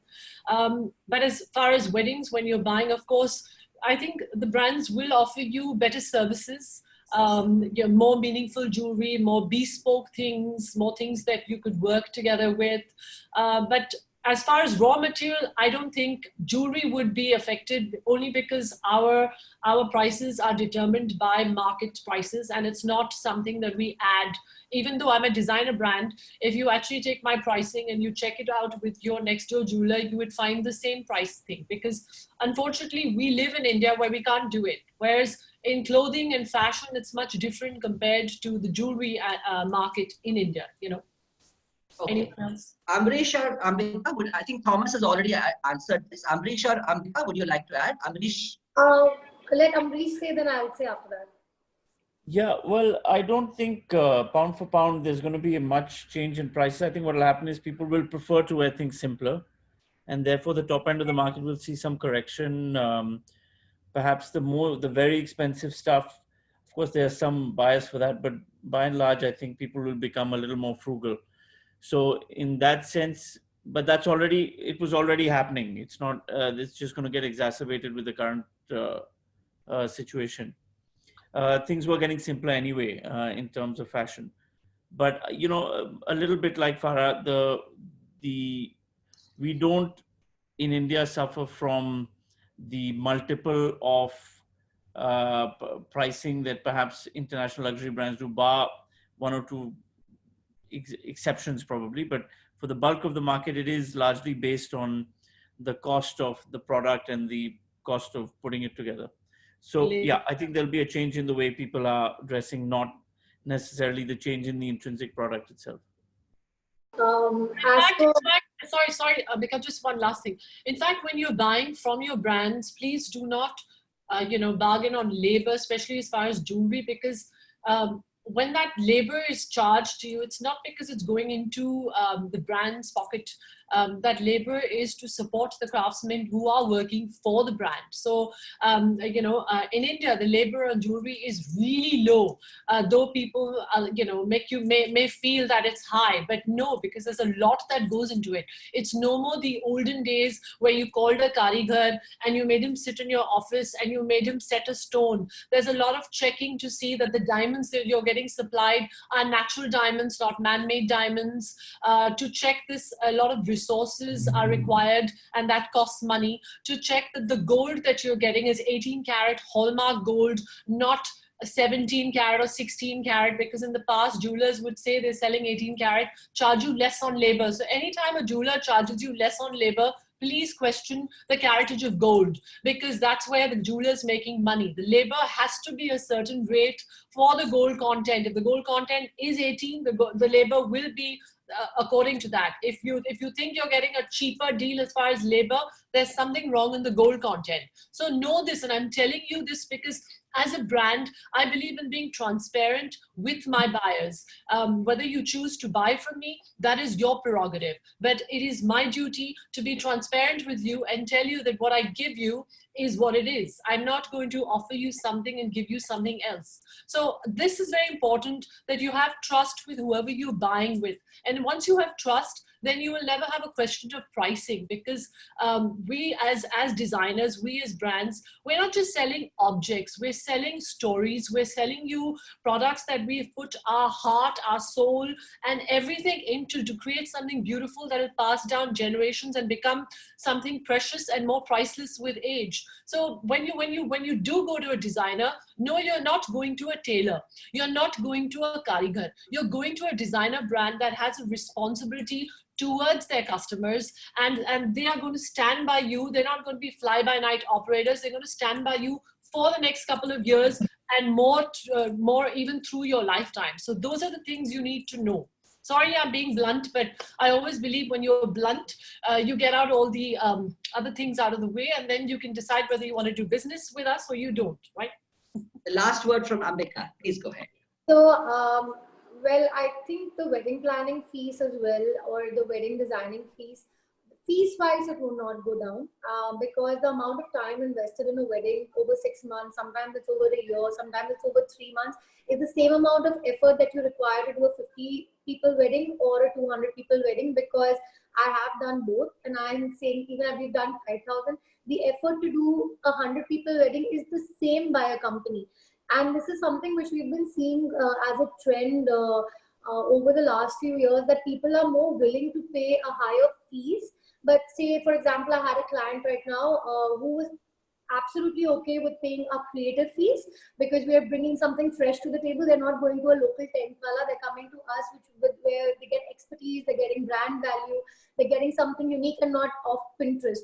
But as far as weddings, when you're buying, of course, I think the brands will offer you better services, more meaningful jewelry, more bespoke things, more things that you could work together with. But as far as raw material, I don't think jewelry would be affected, only because our prices are determined by market prices, and it's not something that we add. Even though I'm a designer brand, if you actually take my pricing and you check it out with your next door jeweler, you would find the same price thing, because unfortunately we live in India where we can't do it. Whereas in clothing and fashion, it's much different compared to the jewelry market in India, you know. Okay. Anything else? Amrish or Ambika, I think Thomas has already answered this. Amrish or Ambika, would you like to add? Amrish? Let Amrish say, then I'll say after that. Yeah, well, I don't think pound for pound there's going to be a much change in prices. I think what will happen is people will prefer to wear things simpler, and therefore the top end of the market will see some correction. Perhaps the very expensive stuff, of course, there are some bias for that, but by and large, I think people will become a little more frugal. So in that sense, but it was already happening. It's not, it's just going to get exacerbated with the current situation. Things were getting simpler anyway in terms of fashion. But, you know, a little bit like Farah, we don't in India suffer from the multiple of pricing that perhaps international luxury brands do, bar one or two exceptions probably, but for the bulk of the market, it is largely based on the cost of the product and the cost of putting it together. So yeah, I think there'll be a change in the way people are dressing, not necessarily the change in the intrinsic product itself. In fact, sorry, because just one last thing. In fact, when you're buying from your brands, please do not, bargain on labor, especially as far as jewelry, because when that labor is charged to you, it's not because it's going into the brand's pocket. That labor is to support the craftsmen who are working for the brand. So, in India, the labor on jewelry is really low, though people, may feel that it's high, but no, because there's a lot that goes into it. It's no more the olden days where you called a karigar and you made him sit in your office and you made him set a stone. There's a lot of checking to see that the diamonds that you're getting supplied are natural diamonds, not man-made diamonds. To check this, a lot of resources are required, and that costs money. To check that the gold that you're getting is 18 karat hallmark gold, not 17 karat or 16 karat, because in the past jewelers would say they're selling 18 karat, charge you less on labor. So anytime a jeweler charges you less on labor, please question the caratage of gold, because that's where the jeweler is making money. The labor has to be a certain rate for the gold content. If the gold content is 18, the labor will be according to that. If you think you're getting a cheaper deal as far as labor, there's something wrong in the gold content. So know this, and I'm telling you this because as a brand, I believe in being transparent with my buyers. Whether you choose to buy from me, that is your prerogative. But it is my duty to be transparent with you and tell you that what I give you is what it is. I'm not going to offer you something and give you something else. So this is very important, that you have trust with whoever you're buying with. And once you have trust, then you will never have a question of pricing, because we as designers, we as brands, we're not just selling objects, we're selling stories, we're selling you products that we've put our heart, our soul, and everything into to create something beautiful that will pass down generations and become something precious and more priceless with age. So when you do go to a designer, no, you're not going to a tailor, you're not going to a karigar, you're going to a designer brand that has a responsibility towards their customers, and they are going to stand by you. They're not going to be fly-by-night operators. They're going to stand by you for the next couple of years and more even through your lifetime. So those are the things you need to know. Sorry, I'm being blunt, but I always believe when you're blunt, you get out all the other things out of the way, and then you can decide whether you want to do business with us or you don't, right? The last word from Ambika. Please go ahead. So, well, I think the wedding planning fees as well, or the wedding designing fees, fees-wise, it will not go down because the amount of time invested in a wedding over 6 months, sometimes it's over a year, sometimes it's over 3 months, is the same amount of effort that you require to do a 50 people wedding or a 200 people wedding, because I have done both, and I'm saying even if we've done 5,000, the effort to do a 100 people wedding is the same by a company. And this is something which we've been seeing as a trend over the last few years, that people are more willing to pay a higher fees. But say, for example, I had a client right now who was absolutely okay with paying our creative fees because we are bringing something fresh to the table. They're not going to a local tent wala. They're coming to us, where they get expertise, they're getting brand value, they're getting something unique and not off Pinterest.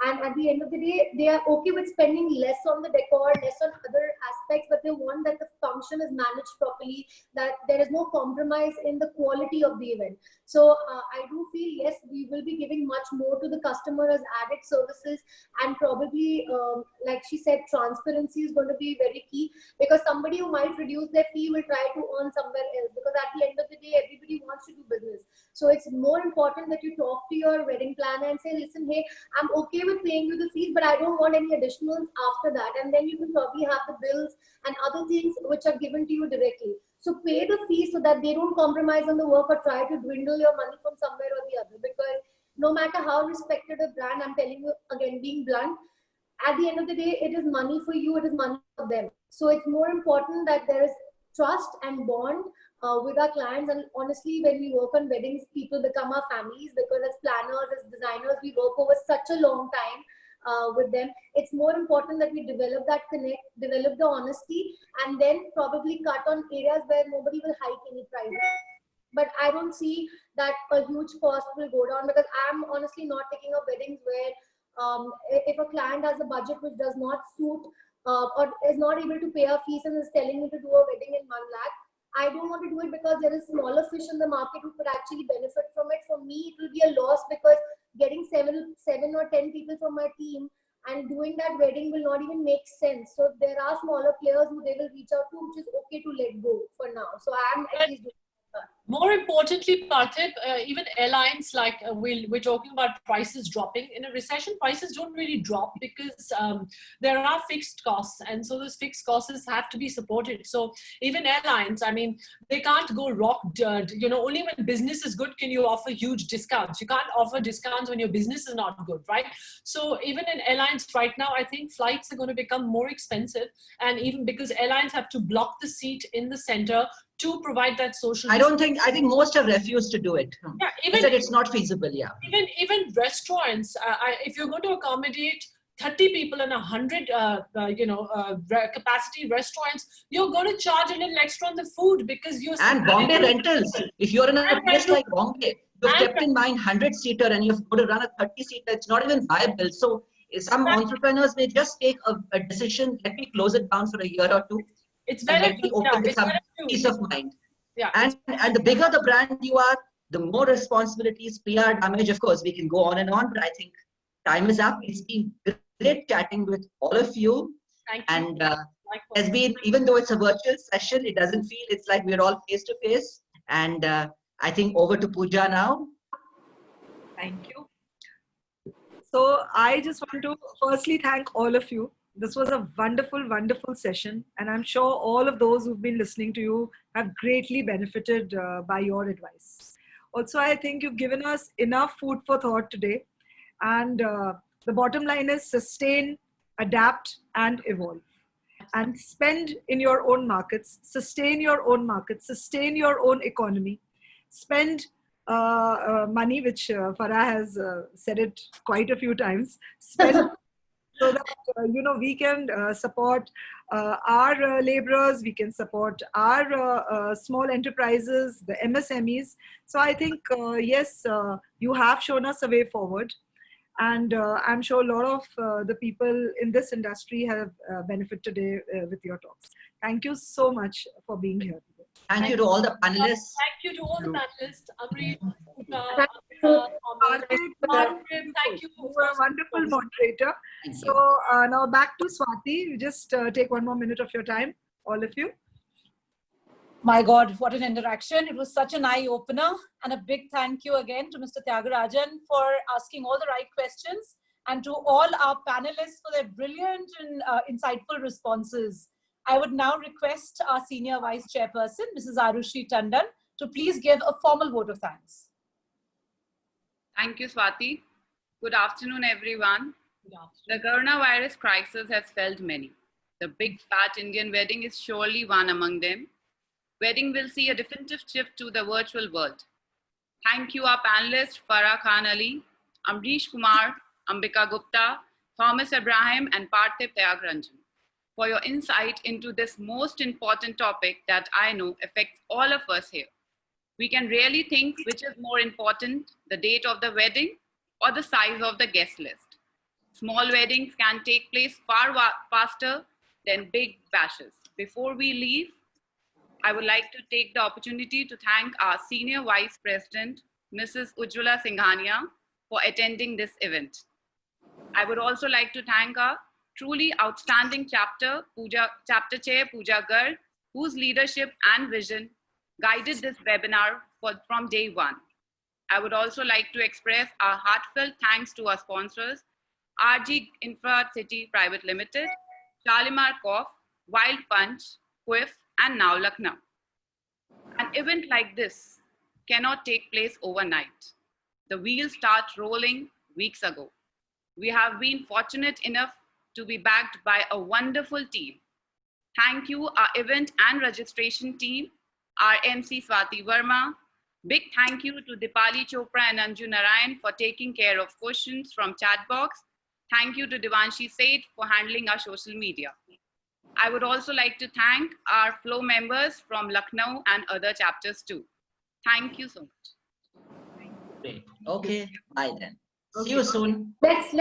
And at the end of the day, they are okay with spending less on the decor, less on other aspects, but they want that the function is managed properly, that there is no compromise in the quality of the event. So I do feel, yes, we will be giving much more to the customer as added services, and probably, like she said, transparency is going to be very key, because somebody who might reduce their fee will try to earn somewhere else, because at the end of the day, everybody wants to do business. So it's more important that you talk to your wedding planner and say, listen, hey, I'm okay with paying you the fees, but I don't want any additionals after that. And then you can probably have the bills and other things which are given to you directly. So pay the fees so that they don't compromise on the work or try to dwindle your money from somewhere or the other. Because no matter how respected a brand, I'm telling you again, being blunt, at the end of the day, it is money for you, it is money for them. So it's more important that there is trust and bond with our clients. And honestly, when we work on weddings, people become our families, because as planners, as designers, we work over such a long time with them. It's more important that we develop that connect, develop the honesty, and then probably cut on areas where nobody will hike any prices. But I don't see that a huge cost will go down, because I'm honestly not taking up weddings where if a client has a budget which does not suit or is not able to pay our fees and is telling me to do a wedding in 1 lakh, I don't want to do it, because there is smaller fish in the market who could actually benefit from it. For me, it will be a loss, because getting seven or 10 people from my team and doing that wedding will not even make sense. So there are smaller players who they will reach out to, which is okay to let go for now. So I am at least doing that. More importantly, Parthiv, even airlines, like we're talking about prices dropping. In a recession, prices don't really drop, because there are fixed costs, and so those fixed costs have to be supported. So even airlines, I mean, they can't go rock dirt. You know, only when business is good can you offer huge discounts. You can't offer discounts when your business is not good, right? So even in airlines right now, I think flights are going to become more expensive, and even because airlines have to block the seat in the center to provide that social. I think most have refused to do it. Yeah, even said it's not feasible. Yeah. Even restaurants, if you're going to accommodate 30 people in 100 capacity restaurants, you're going to charge a little extra on the food, because you're. And Bombay rentals. If you're in a place like Bombay, you've kept in mind 100-seater and you've got to run a 30-seater. It's not even viable. So some entrepreneurs may just take a decision. Let me close it down for a year or two. It's better to open with some peace of mind. Yeah. And the bigger the brand you are, the more responsibilities, PR damage. Of course, we can go on and on, but I think time is up. It's been great chatting with all of you. Thank you. And has been, even though it's a virtual session, it doesn't feel, it's like we're all face to face. And I think over to Pooja now. Thank you. So I just want to firstly thank all of you. This was a wonderful, wonderful session. And I'm sure all of those who've been listening to you have greatly benefited by your advice. Also, I think you've given us enough food for thought today. And the bottom line is sustain, adapt, and evolve. And spend in your own markets, sustain your own markets, sustain your own economy, spend money, which Farah has said it quite a few times, spend so that we can support our laborers, we can support our small enterprises, the MSMEs. So I think, yes, you have shown us a way forward. And I'm sure a lot of the people in this industry have benefited today with your talks. Thank you so much for being here today. Thank you to all the panelists. Thank you to all the panelists. Amrit, thank you. You were a wonderful moderator. So now back to Swati. Just take 1 more minute of your time, all of you. My God, what an interaction. It was such an eye-opener. And a big thank you again to Mr. Tyagarajan for asking all the right questions, and to all our panelists for their brilliant and insightful responses. I would now request our Senior Vice Chairperson, Mrs. Arushi Tandon, to please give a formal vote of thanks. Thank you, Swati. Good afternoon, everyone. Good afternoon. The coronavirus crisis has felled many. The big fat Indian wedding is surely one among them. Wedding will see a definitive shift to the virtual world. Thank you, our panelists, Farah Khan Ali, Amrish Kumar, Ambika Gupta, Thomas Abraham, and Parthiv Tyagarajan, for your insight into this most important topic that I know affects all of us here. We can really think which is more important, the date of the wedding or the size of the guest list. Small weddings can take place far faster than big bashes. Before we leave, I would like to take the opportunity to thank our Senior Vice President, Mrs. Ujjwala Singhania, for attending this event. I would also like to thank our truly outstanding chapter chair, Pooja Garg, whose leadership and vision guided this webinar from day one. I would also like to express our heartfelt thanks to our sponsors, RG Infra City Private Limited, Shalimar Cough, Wild Punch, Quiff, and now Lucknow. An event like this cannot take place overnight. The wheels start rolling weeks ago. We have been fortunate enough to be backed by a wonderful team. Thank you, our event and registration team, our MC Swati Verma. Big thank you to Dipali Chopra and Anju Narayan for taking care of questions from chat box. Thank you to Devanshi Seth for handling our social media. I would also like to thank our FLO members from Lucknow and other chapters too. Thank you so much. Great. Okay, bye then. See you soon. Let's